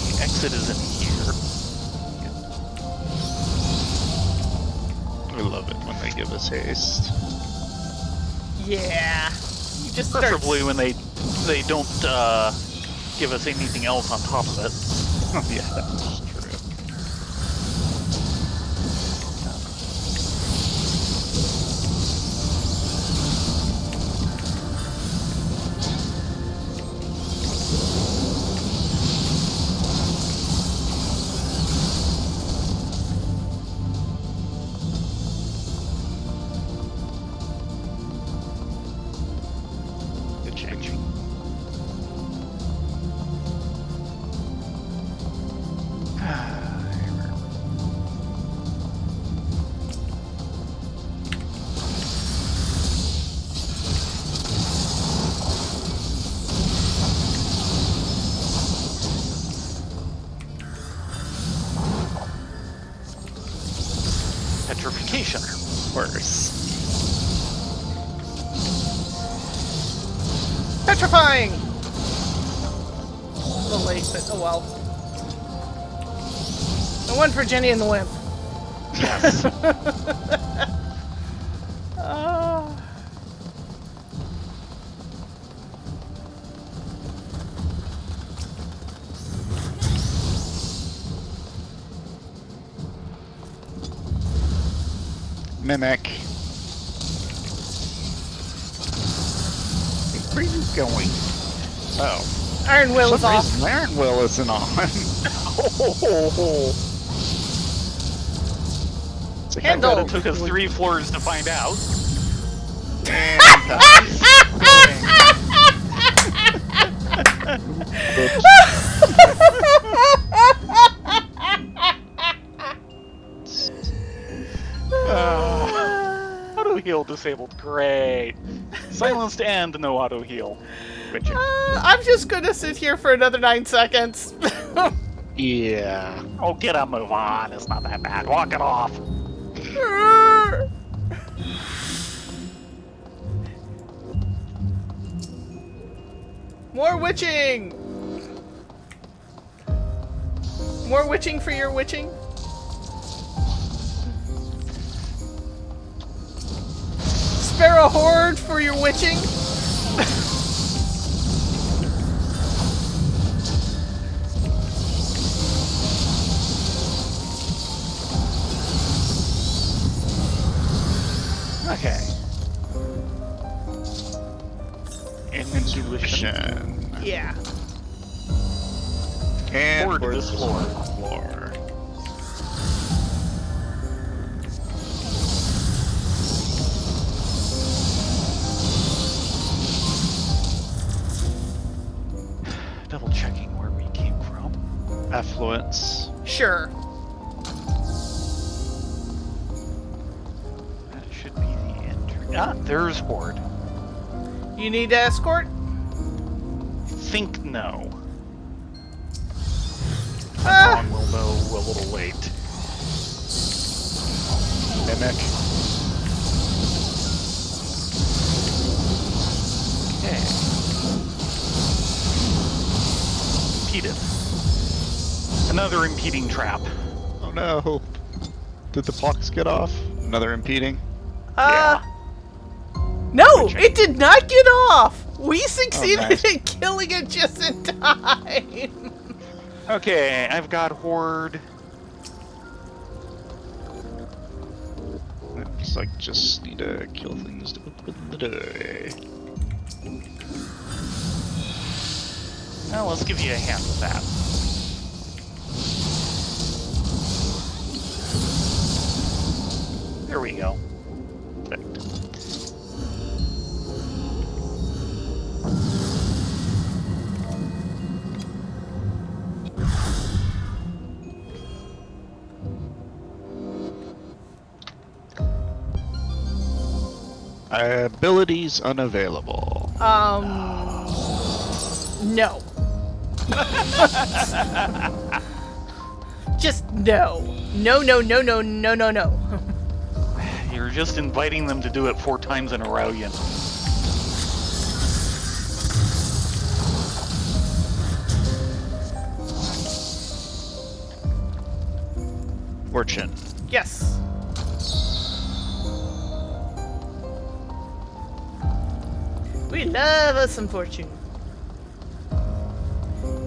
The exit is in here.
I love it when they give us haste.
Yeah. You just start...
Preferably when they don't give us anything else on top of it.
Yeah, that's true.
petrification.
Worse.
Petrifying! A little late, but oh well. And one for Jenny and the Wimp.
Yes.
Mimic.
Where are you going?
Oh.
Iron Will is off.
Reason, Iron Will isn't on. It's like, I
Handle.
bet
It took us 3 floors to find out.
And
Auto heal disabled. Great. Silenced and no auto heal. Witching.
I'm just gonna sit here for another 9 seconds.
yeah.
Oh, get a move on. It's not that bad. Walk it off.
More witching! More witching for your witching? Spare a horde for your witching?
Okay. Intuition.
Yeah.
And
Forward to
where's
this
the
floor.
floor?
Double checking where we came from.
Affluence.
Sure.
That should be the entry. Ah, there's Horde.
You need escort?
Think no.
Ah.
Ron will know a little late.
Mimic.
Okay. Impeded. Another impeding trap.
Oh no. Did the pox get off? Another impeding?
No,
Witching.
it did not get off! We succeeded
nice.
in killing it just in time!
Okay, I've got Horde.
It's like just need to kill things to put the day.
Well, let's give you a hand with that. There we go. Perfect.
Abilities unavailable.
No. Just no. No, no, no, no, no, no, no.
You're just inviting them to do it 4 times in a row, you know.
Fortune.
Yes. We love us some fortune.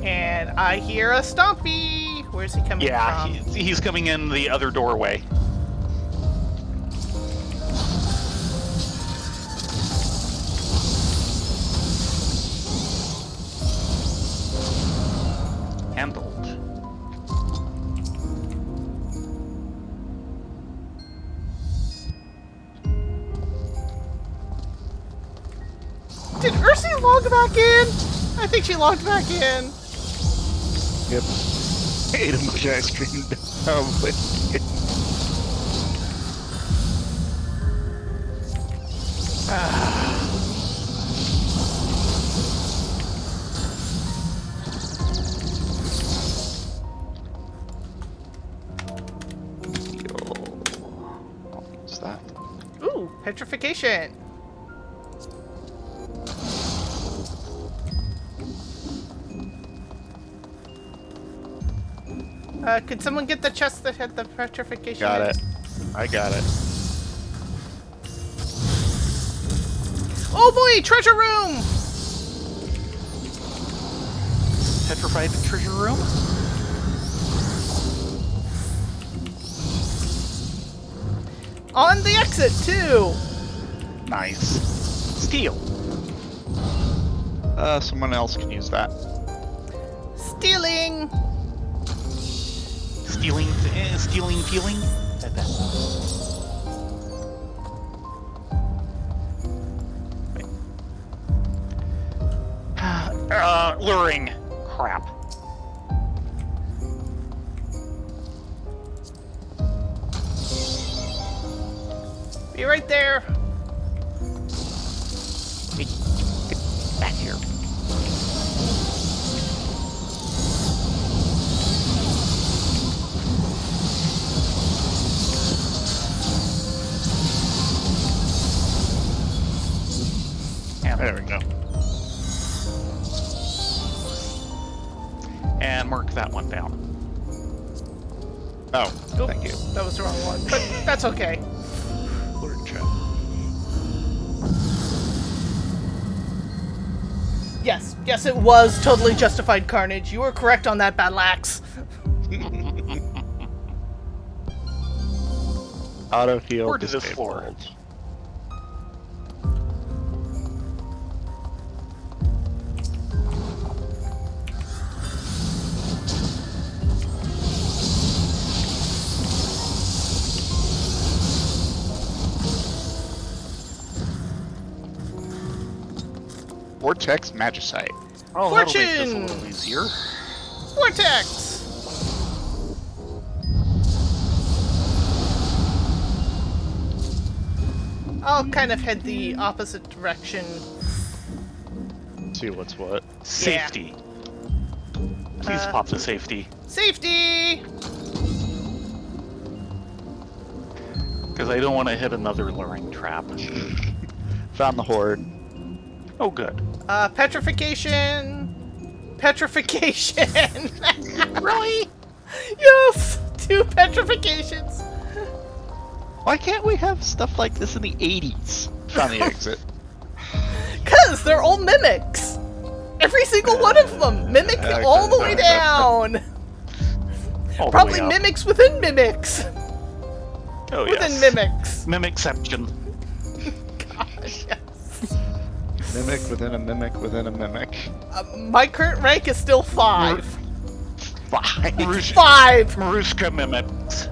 And I hear a stompy. Where's he coming
Yeah,
from?
he's coming in the other doorway. Handled.
Did Ursi log back in? I think she logged back in.
Yep. Ate a much ice cream. Probably.
Petrification. Could someone get the chest that had the petrification?
Got
in
it. I got it.
Oh boy, treasure room!
Petrified treasure room?
On the exit, too!
Nice. Steel.
Someone else can use that.
Stealing!
Stealing feeling? Luring. Crap.
Be right there.
Get back here. And
There we go.
And mark that one down.
Oh,
Oop,
thank you.
That was the wrong one, but that's okay.
Lord Chat.
Yes, it was totally justified carnage. You were correct on that, Battle Axe.
Auto heal
Or to this floor.
disabled. Vortex Magicite.
Oh, that'll make this a
Fortune!
little easier.
Vortex! I'll kind of head the opposite direction.
See what's what.
Safety. Please pop the safety.
Safety!
Because I don't want to hit another luring trap.
Found the horde.
Oh, good.
Petrification! Petrification!
Really?
Yes! 2 petrifications!
Why can't we have stuff like this in the 80s? Found the exit.
Cause they're all mimics! Every single one of them! Mimic all the way down!
All the
Probably
way up.
mimics within mimics!
Oh,
Within
yes.
mimics!
Mimicception.
Gosh, yes.
Mimic within a mimic within a mimic.
My current rank is still 5.
5.
5!
Marushka mimics.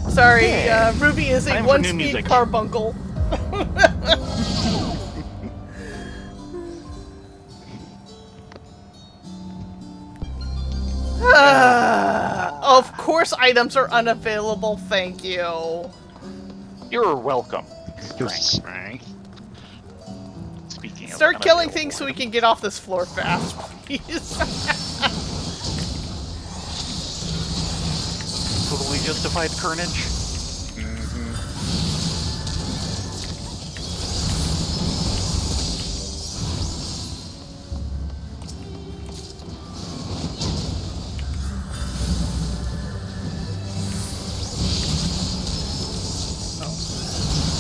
Sorry,
Yeah.
Ruby is a
Time for new
1-speed
music.
carbuncle. Of course items are unavailable, thank you.
You're welcome.
Strength.
Speaking of
Start killing
unavailable
things so we
items.
can get off this floor fast, please.
Totally justified carnage.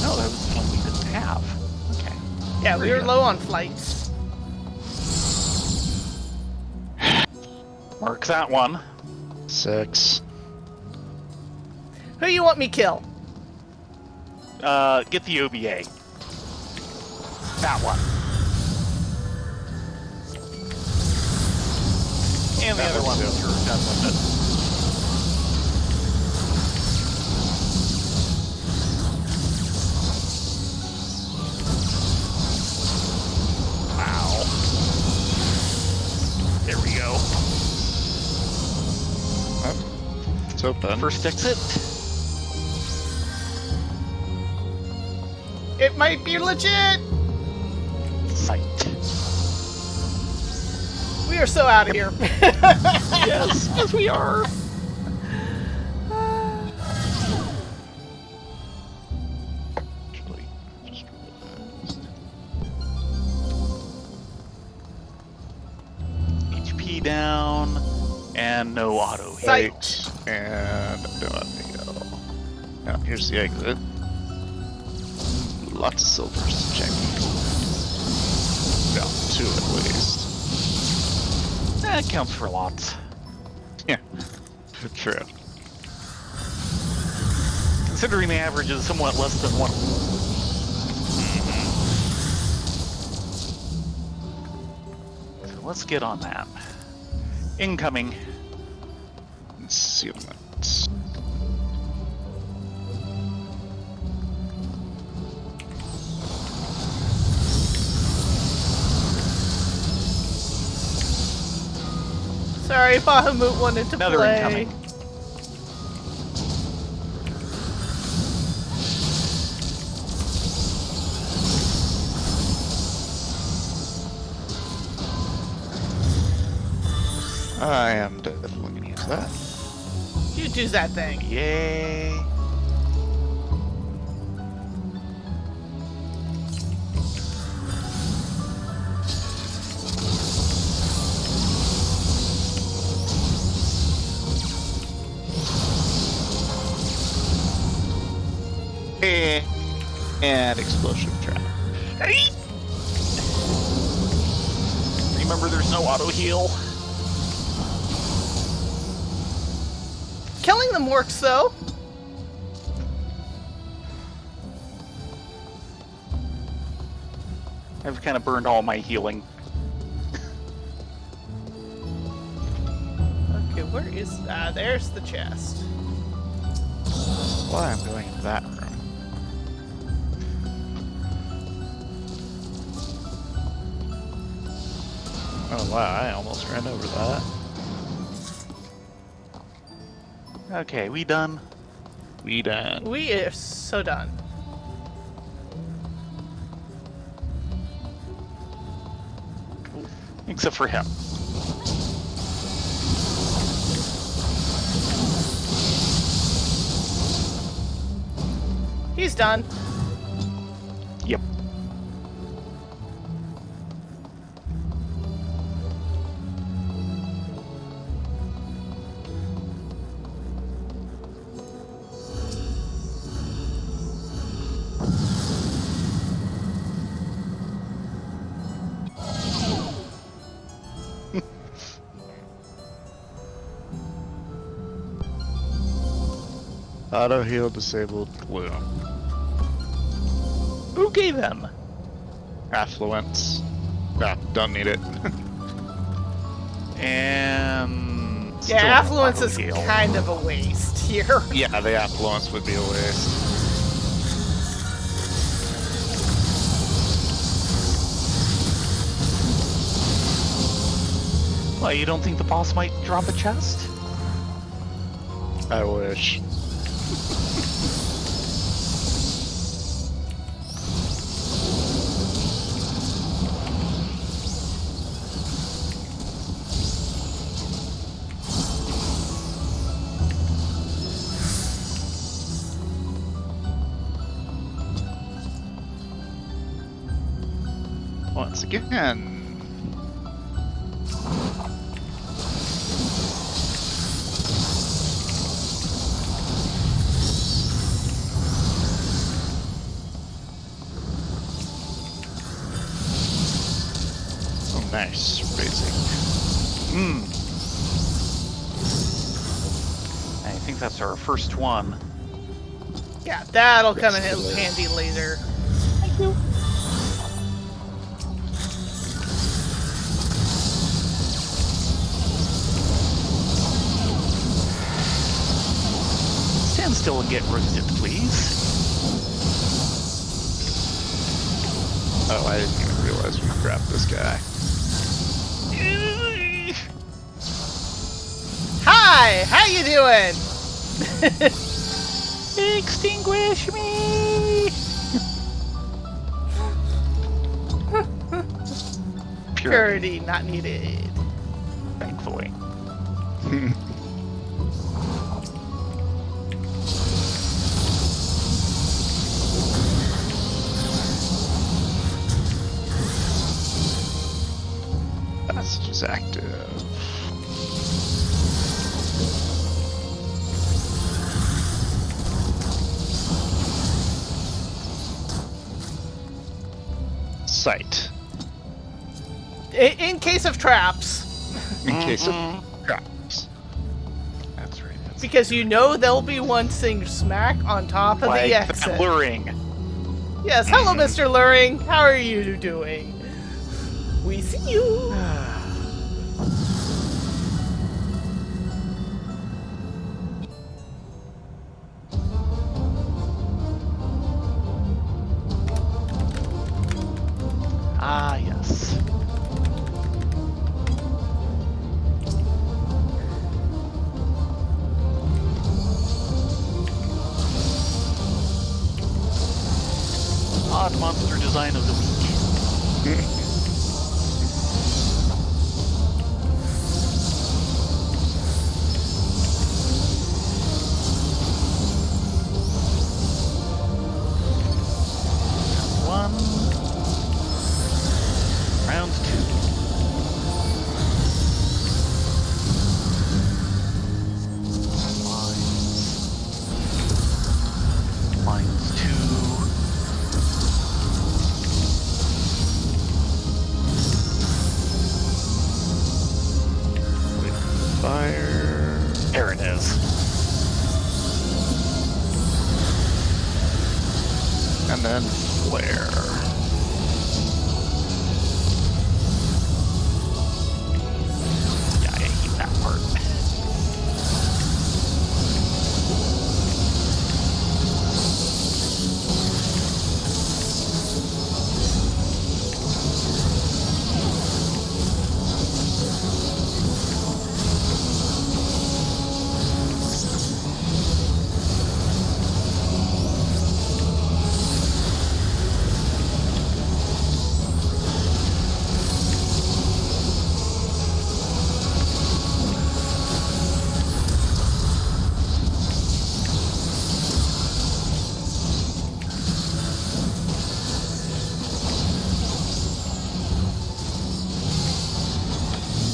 No, that was the one we didn't have. Okay.
Yeah, we
There
were
you
low on flights.
Mark that one.
6.
Who you want me kill?
Get the OBA. That one. And the
That
other
one
one
too.
that you're done with it. Wow. There we go.
Oh, it's open.
First exit.
It might be legit.
Sight.
We are so out of here.
Yes, we are.
Actually, just realized.
HP down, and no auto hit.
Sight.
Right, and no, now here's the exit. Lots of silvers to check. Well, 2 at least.
That counts for lots.
Yeah, true.
Considering the average is somewhat less than 1. So let's get on that. Incoming.
Concealment.
Sorry, Bahamut wanted to
Another
play.
incoming.
I am definitely gonna use that.
You do that thing.
Yay.
And explosion trap.
Remember, there's no auto heal.
Killing them works though.
I've kind of burned all my healing.
Okay, where is... there's the chest.
Why I'm going into that room. Oh wow, I almost ran over that.
Okay, we done.
We done.
We are so done.
Except for him.
He's done.
Yep.
Auto heal disabled glue.
Okay then.
Affluence. Ah, don't need it.
And still
Yeah,
no
affluence
auto
is
heal.
kind of a waste here.
Yeah, the affluence would be a waste.
Well, you don't think the boss might drop a chest?
I wish. Once again. Oh, nice. Raising.
I think that's our first one.
Yeah, that'll come in
Yes, it is.
handy later.
Thank you. Stand still and get roasted, please.
Oh, I didn't even realize we grabbed this guy.
Hi, how you doing?
Extinguish me!
Purity not needed.
Thankfully.
Passage is active. Sight.
In case of traps.
In case of traps.
That's right. That's
Because you know there'll be one sitting smack on top of
like
the exit.
luring.
Yes, hello, Mr. Luring. How are you doing? We see you.
Ah, yes. Odd monster design of the week. One. Round two. Lines two.
Fire.
There it is.
And then flare.
Yeah, I hate that part.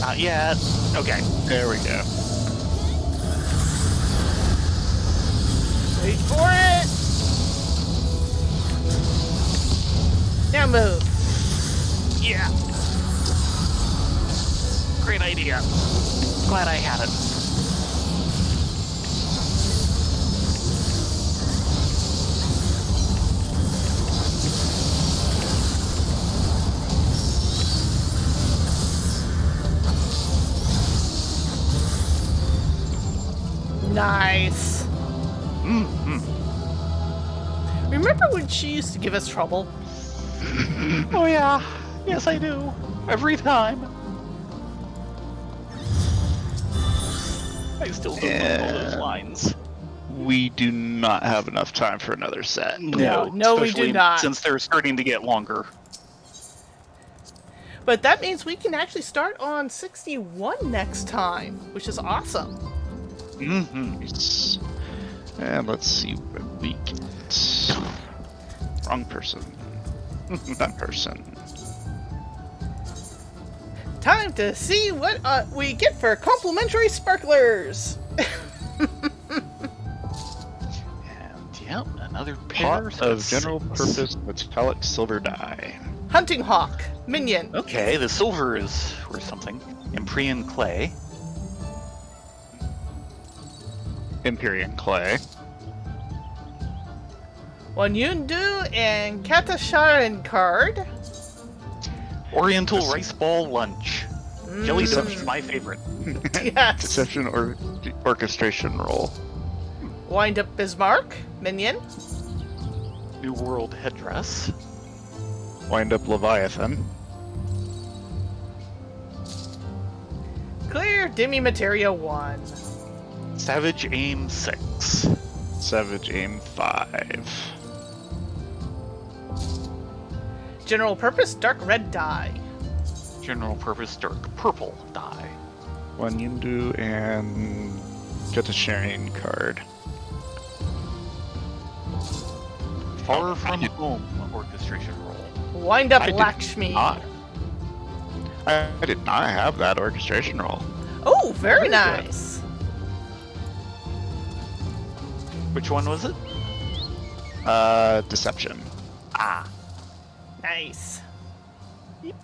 Not yet. Okay.
There we go.
Wait for it. Now move.
Yeah. Great idea. Glad I had it.
Nice.
Mm-hmm.
Remember when she used to give us trouble?
Oh yeah. Yes, I do. Every time. I still don't know all those
Yeah.
lines.
We do not have enough time for another set.
No, we do
especially
not.
Since they're starting to get longer.
But that means we can actually start on 61 next time, which is awesome.
Mm-hmm.
Nice. And let's see what we get. Wrong person. That person.
Time to see what we get for complimentary sparklers.
And yep, another
Pot
pair.
of general purpose metallic silver dye.
Hunting Hawk, Minion.
Okay, the silver is worth something. Empyrean clay.
Empyrean clay.
One Yundu and Katasharan card.
Oriental rice ball lunch. Jellyfish,
Mm.
my favorite.
Yes.
Deception or orchestration roll.
Wind Up Bismarck, Minion.
New World headdress.
Wind up Leviathan.
Clear Demi Materia 1.
Savage aim 6.
Savage aim 5.
General Purpose Dark Red Die.
General purpose dark purple dye.
1 Yundu and get a sharing card.
Far
Oh,
from
I-
home orchestration roll.
Wind up,
I did
Lakshmi.
not. I did not have that orchestration roll.
Oh, very
Very good.
nice.
Which one was it?
Deception.
Ah,
Nice. Yep.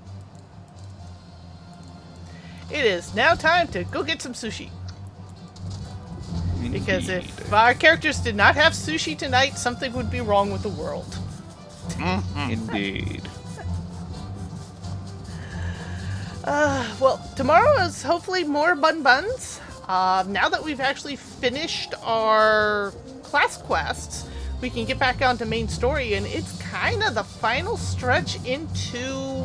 It is now time to go get some sushi. Because
Indeed.
if our characters did not have sushi tonight, something would be wrong with the world.
Indeed.
Well, tomorrow is hopefully more buns. Now that we've actually finished our class quests, we can get back onto main story, and it's kind of the final stretch into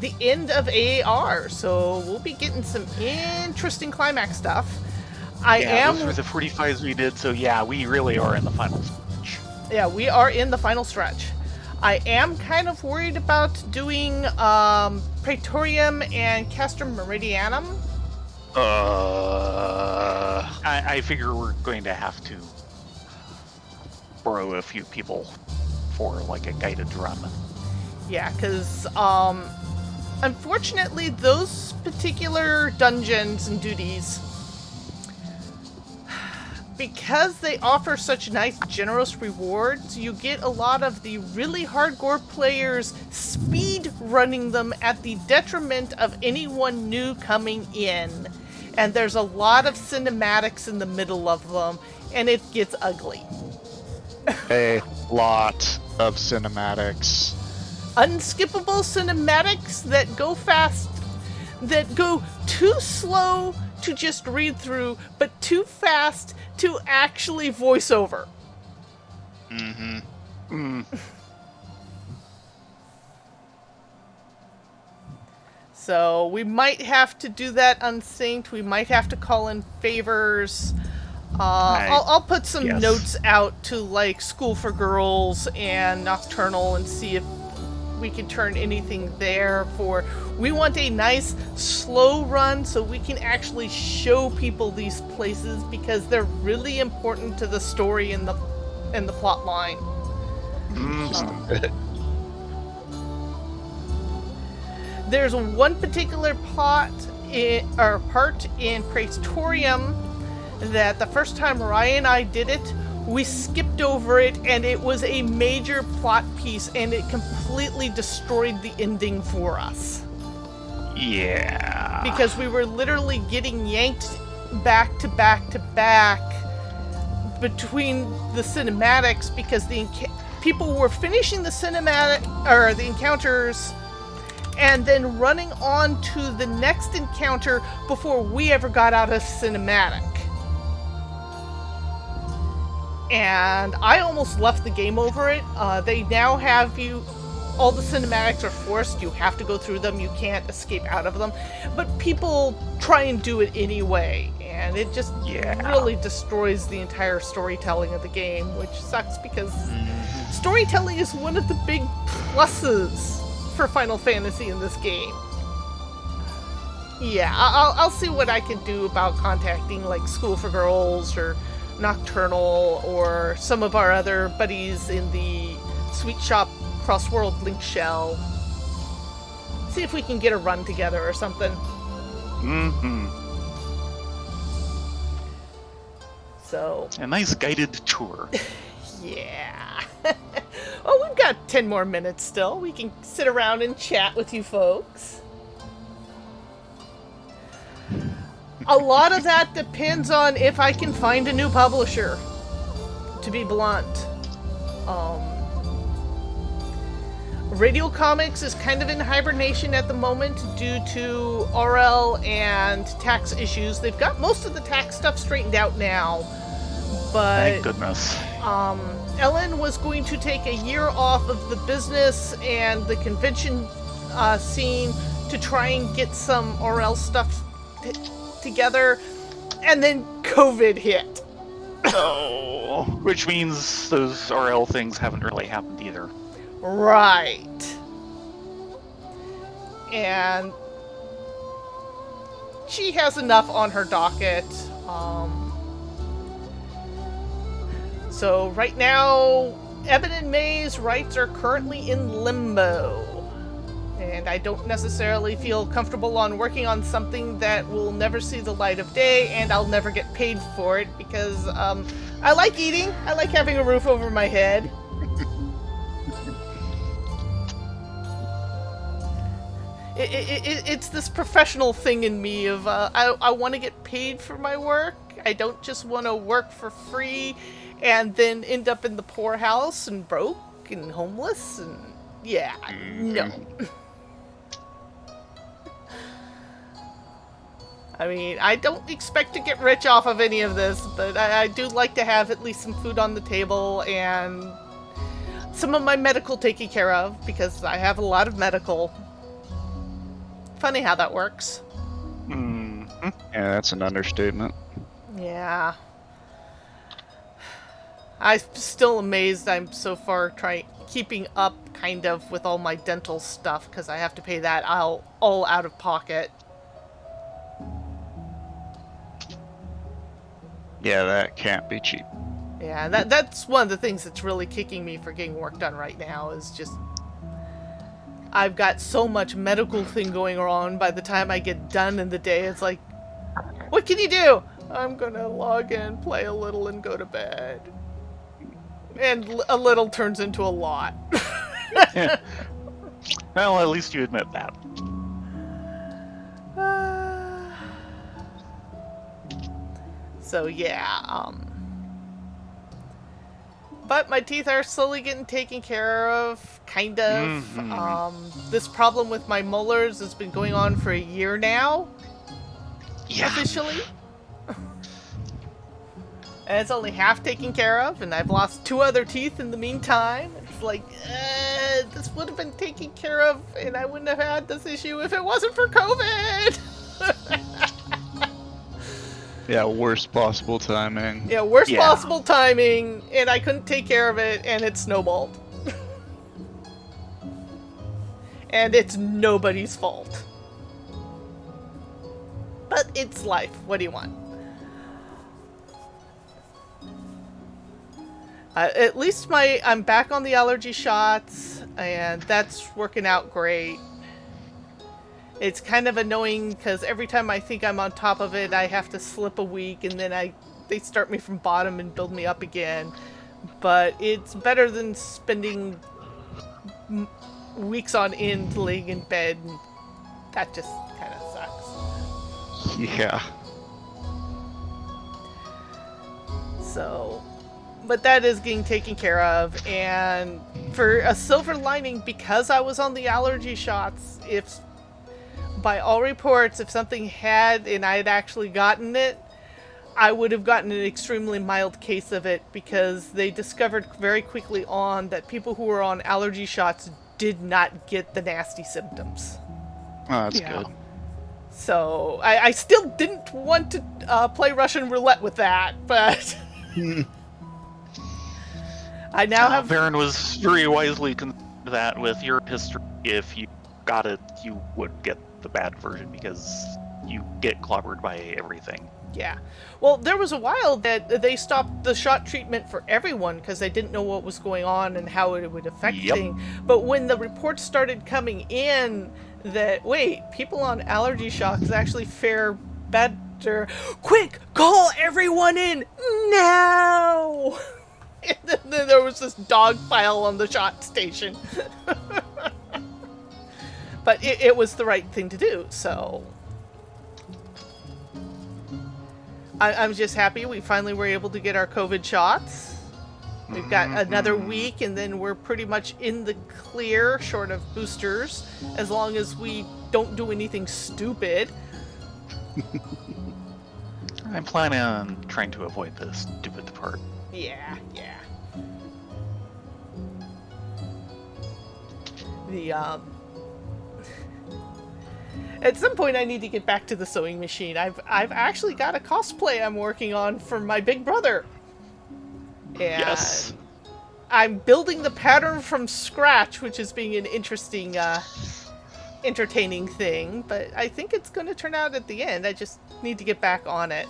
the end of AAR. So we'll be getting some interesting climax stuff.
those were the 45s we did, so yeah, we really are in the final stretch.
Yeah, we are in the final stretch. I am kind of worried about doing Praetorium and Castrum Meridianum.
I figure we're going to have to borrow a few people for like a guided run.
Yeah, because unfortunately those particular dungeons and duties, because they offer such nice generous rewards, you get a lot of the really hardcore players speed running them at the detriment of anyone new coming in. And there's a lot of cinematics in the middle of them, and it gets ugly.
A lot of cinematics.
Unskippable cinematics that go fast, that go too slow to just read through, but too fast to actually voice over. So we might have to do that unsynced. We might have to call in favors. I'll put some
Yes.
notes out to like School for Girls and Nocturnal and see if we can turn anything there for. We want a nice slow run so we can actually show people these places because they're really important to the story and the plot line. There's one particular part in Praetorium that the first time Ryan and I did it, we skipped over it, and it was a major plot piece, and it completely destroyed the ending for us.
Yeah.
Because we were literally getting yanked back to back to back between the cinematics because the people were finishing the cinematic or the encounters and then running on to the next encounter before we ever got out of cinematic. And I almost left the game over it. They now have you, all the cinematics are forced, you have to go through them, you can't escape out of them. But people try and do it anyway, and it just really destroys the entire storytelling of the game, which sucks because storytelling is one of the big pluses for Final Fantasy in this game. Yeah, I'll see what I can do about contacting like School for Girls or Nocturnal or some of our other buddies in the Sweet Shop Cross-World Link Shell. See if we can get a run together or something. So,
A nice guided tour.
yeah. Well, we've got 10 more minutes still. We can sit around and chat with you folks. A lot of that depends on if I can find a new publisher, to be blunt. Radio Comics is kind of in hibernation at the moment due to RL and tax issues. They've got most of the tax stuff straightened out now, but
Thank goodness.
Ellen was going to take a year off of the business and the convention scene to try and get some RL stuff together, and then COVID hit.
Oh, which means those RL things haven't really happened either.
Right. and she has enough on her docket. So right now, Evan and May's rights are currently in limbo. And I don't necessarily feel comfortable on working on something that will never see the light of day, and I'll never get paid for it, because I like eating, I like having a roof over my head. It's this professional thing in me of I want to get paid for my work. I don't just want to work for free and then end up in the poorhouse and broke and homeless and yeah, no. I mean, I don't expect to get rich off of any of this, but I do like to have at least some food on the table and some of my medical taken care of, because I have a lot of medical. Funny how that works.
Yeah, that's an understatement.
Yeah. I'm still amazed I'm so far keeping up kind of with all my dental stuff, because I have to pay that all out of pocket.
Yeah, that can't be cheap.
Yeah, that's one of the things that's really kicking me for getting work done right now, is just I've got so much medical thing going on. By the time I get done in the day, it's like, what can you do? I'm gonna log in, play a little, and go to bed. And a little turns into a lot.
Yeah. Well, at least you admit that.
So yeah, but my teeth are slowly getting taken care of, kind of. This problem with my molars has been going on for a year now, officially. And it's only half taken care of, and I've lost 2 other teeth in the meantime. It's like, this would have been taken care of, and I wouldn't have had this issue if it wasn't for COVID!
Yeah, worst possible timing.
Yeah, worst possible timing, and I couldn't take care of it, and it snowballed. And it's nobody's fault. But it's life. What do you want? At least I'm back on the allergy shots, and that's working out great. It's kind of annoying because every time I think I'm on top of it, I have to slip a week, and then they start me from bottom and build me up again. But it's better than spending weeks on end laying in bed, and that just kind of sucks.
Yeah.
So, but that is getting taken care of, and for a silver lining, because I was on the allergy shots, by all reports, if something had and I had actually gotten it, I would have gotten an extremely mild case of it, because they discovered very quickly on that people who were on allergy shots did not get the nasty symptoms.
Oh, that's good.
So I still didn't want to play Russian roulette with that, but I now have...
Baron was very wisely concerned that with your history, if you got it, you would get the bad version, because you get clobbered by everything.
Yeah. Well, there was a while that they stopped the shot treatment for everyone because they didn't know what was going on and how it would affect things. But when the reports started coming in that, wait, people on allergy shots actually fare better, quick, call everyone in now! And then there was this dog pile on the shot station. But it was the right thing to do, so I'm just happy we finally were able to get our COVID shots. We've got another week, and then we're pretty much in the clear, short of boosters, as long as we don't do anything stupid.
I'm planning on trying to avoid the stupid part.
Yeah. At some point I need to get back to the sewing machine. I've actually got a cosplay I'm working on for my big brother. And
Yes.
I'm building the pattern from scratch, which is being an interesting entertaining thing, but I think it's going to turn out at the end. I just need to get back on it.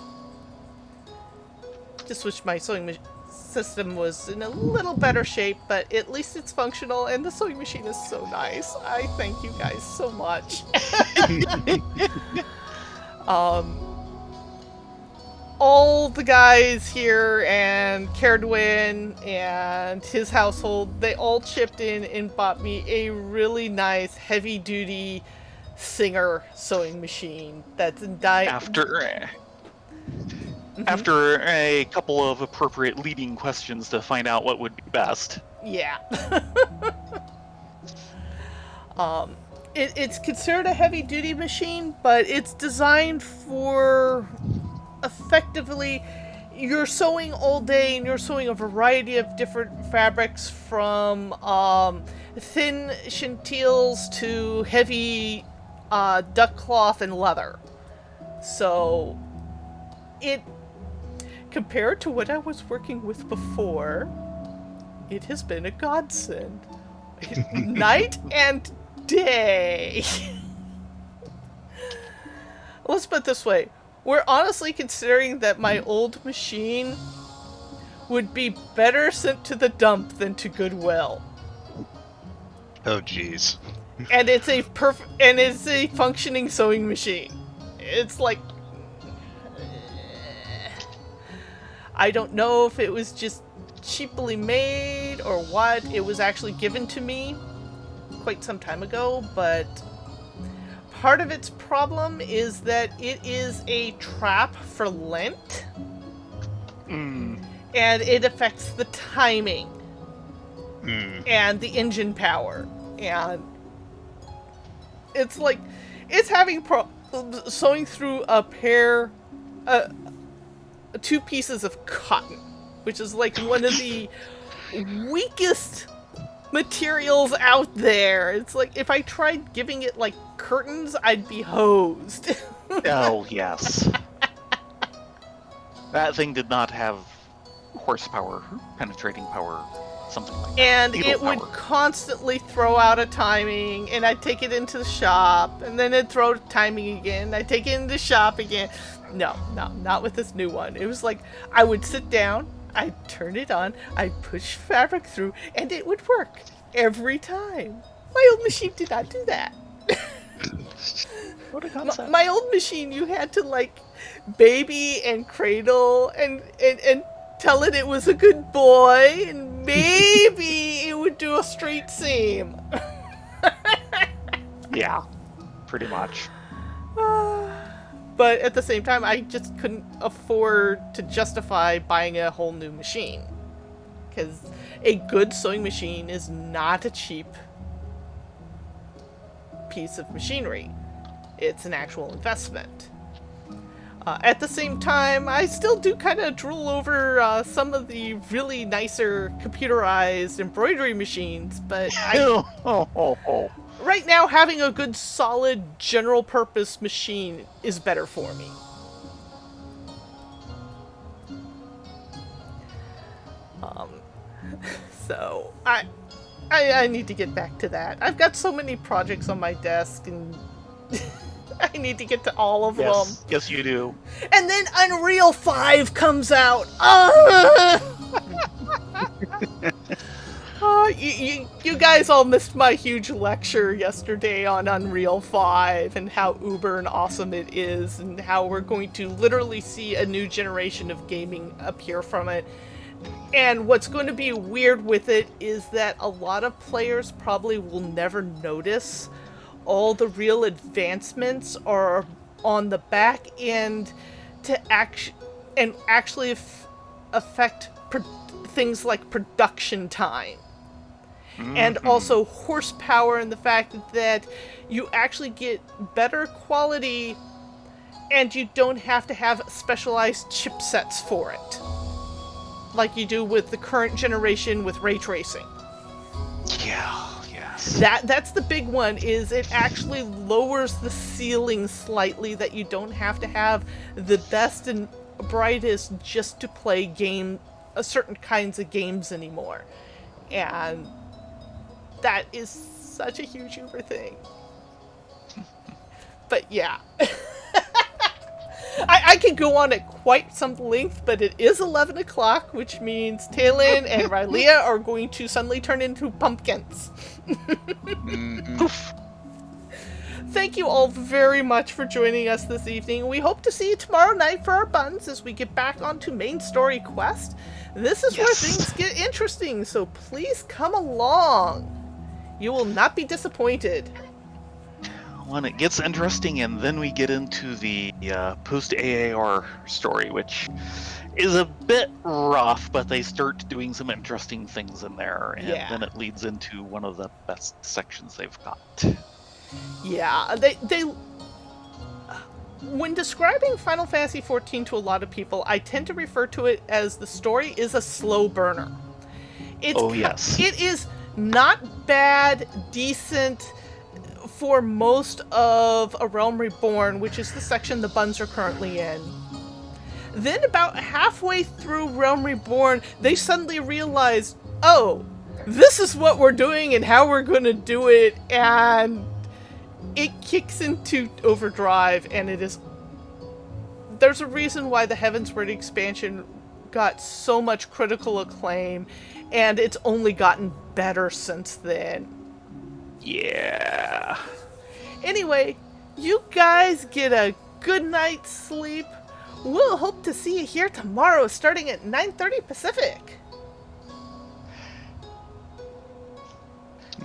Just wish my sewing system was in a little better shape, but at least it's functional, and the sewing machine is so nice. I thank you guys so much. All the guys here and Caradwin and his household, they all chipped in and bought me a really nice heavy-duty Singer sewing machine that's in
After a couple of appropriate leading questions to find out what would be best.
Yeah. It's considered a heavy-duty machine, but it's designed for effectively you're sewing all day, and you're sewing a variety of different fabrics from thin chantilles to heavy duck cloth and leather. So it, compared to what I was working with before, it has been a godsend. Night and day. Let's put it this way. We're honestly considering that my old machine would be better sent to the dump than to Goodwill.
Oh, jeez.
And it's a functioning sewing machine. It's like, I don't know if it was just cheaply made or what. It was actually given to me quite some time ago, but part of its problem is that it is a trap for lint. And it affects the timing and the engine power. And it's like, it's having problems sewing through two pieces of cotton, which is like one of the weakest materials out there. It's like, if I tried giving it like curtains, I'd be hosed.
Oh, yes. That thing did not have horsepower, penetrating power, something like that.
And
Needle
it would
power.
constantly throw out a timing, and I'd take it into the shop, and then it'd throw timing again. I'd take it into the shop again. No, not with this new one. It was like, I would sit down, I'd turn it on, I'd push fabric through, and it would work every time. My old machine did not do that.
What a concept.
My old machine, you had to like baby and cradle and tell it was a good boy, and maybe it would do a straight seam.
Yeah, pretty much.
But at the same time, I just couldn't afford to justify buying a whole new machine. Because a good sewing machine is not a cheap piece of machinery. It's an actual investment. At the same time, I still do kind of drool over some of the really nicer computerized embroidery machines, but right now having a good solid general purpose machine is better for me. So I need to get back to that. I've got so many projects on my desk, and I need to get to all of them.
Yes, you do.
And then Unreal 5 comes out. You guys all missed my huge lecture yesterday on Unreal 5 and how uber and awesome it is, and how we're going to literally see a new generation of gaming appear from it. And what's going to be weird with it is that a lot of players probably will never notice all the real advancements are on the back end to actually affect things like production time. And also horsepower, and the fact that you actually get better quality and you don't have to have specialized chipsets for it, like you do with the current generation with ray tracing.
Yeah, yes.
That's the big one, is it actually lowers the ceiling slightly, that you don't have to have the best and brightest just to play certain kinds of games anymore. And that is such a huge uber thing. But yeah. I could go on at quite some length, but it is 11 o'clock, which means Talon and Rylea are going to suddenly turn into pumpkins.
Poof.
Thank you all very much for joining us this evening. We hope to see you tomorrow night for our buns as we get back onto main story quest. This is where things get interesting, so please come along. You will not be disappointed.
When it gets interesting, and then we get into the post-AAR story, which is a bit rough, but they start doing some interesting things in there, and then it leads into one of the best sections they've got.
Yeah, they when describing Final Fantasy XIV to a lot of people, I tend to refer to it as the story is a slow burner. It is not bad, decent for most of A Realm Reborn, which is the section the buns are currently in. Then about halfway through Realm Reborn, they suddenly realize, oh, this is what we're doing and how we're going to do it, and it kicks into overdrive, and there's a reason why the Heavensward expansion got so much critical acclaim, and it's only gotten better since then.
Yeah.
Anyway, you guys get a good night's sleep. We'll hope to see you here tomorrow starting at 9:30 Pacific.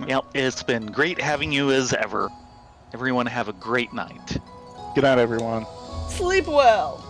Yep, it's been great having you as ever. Everyone have a great night.
Good night, everyone.
Sleep well.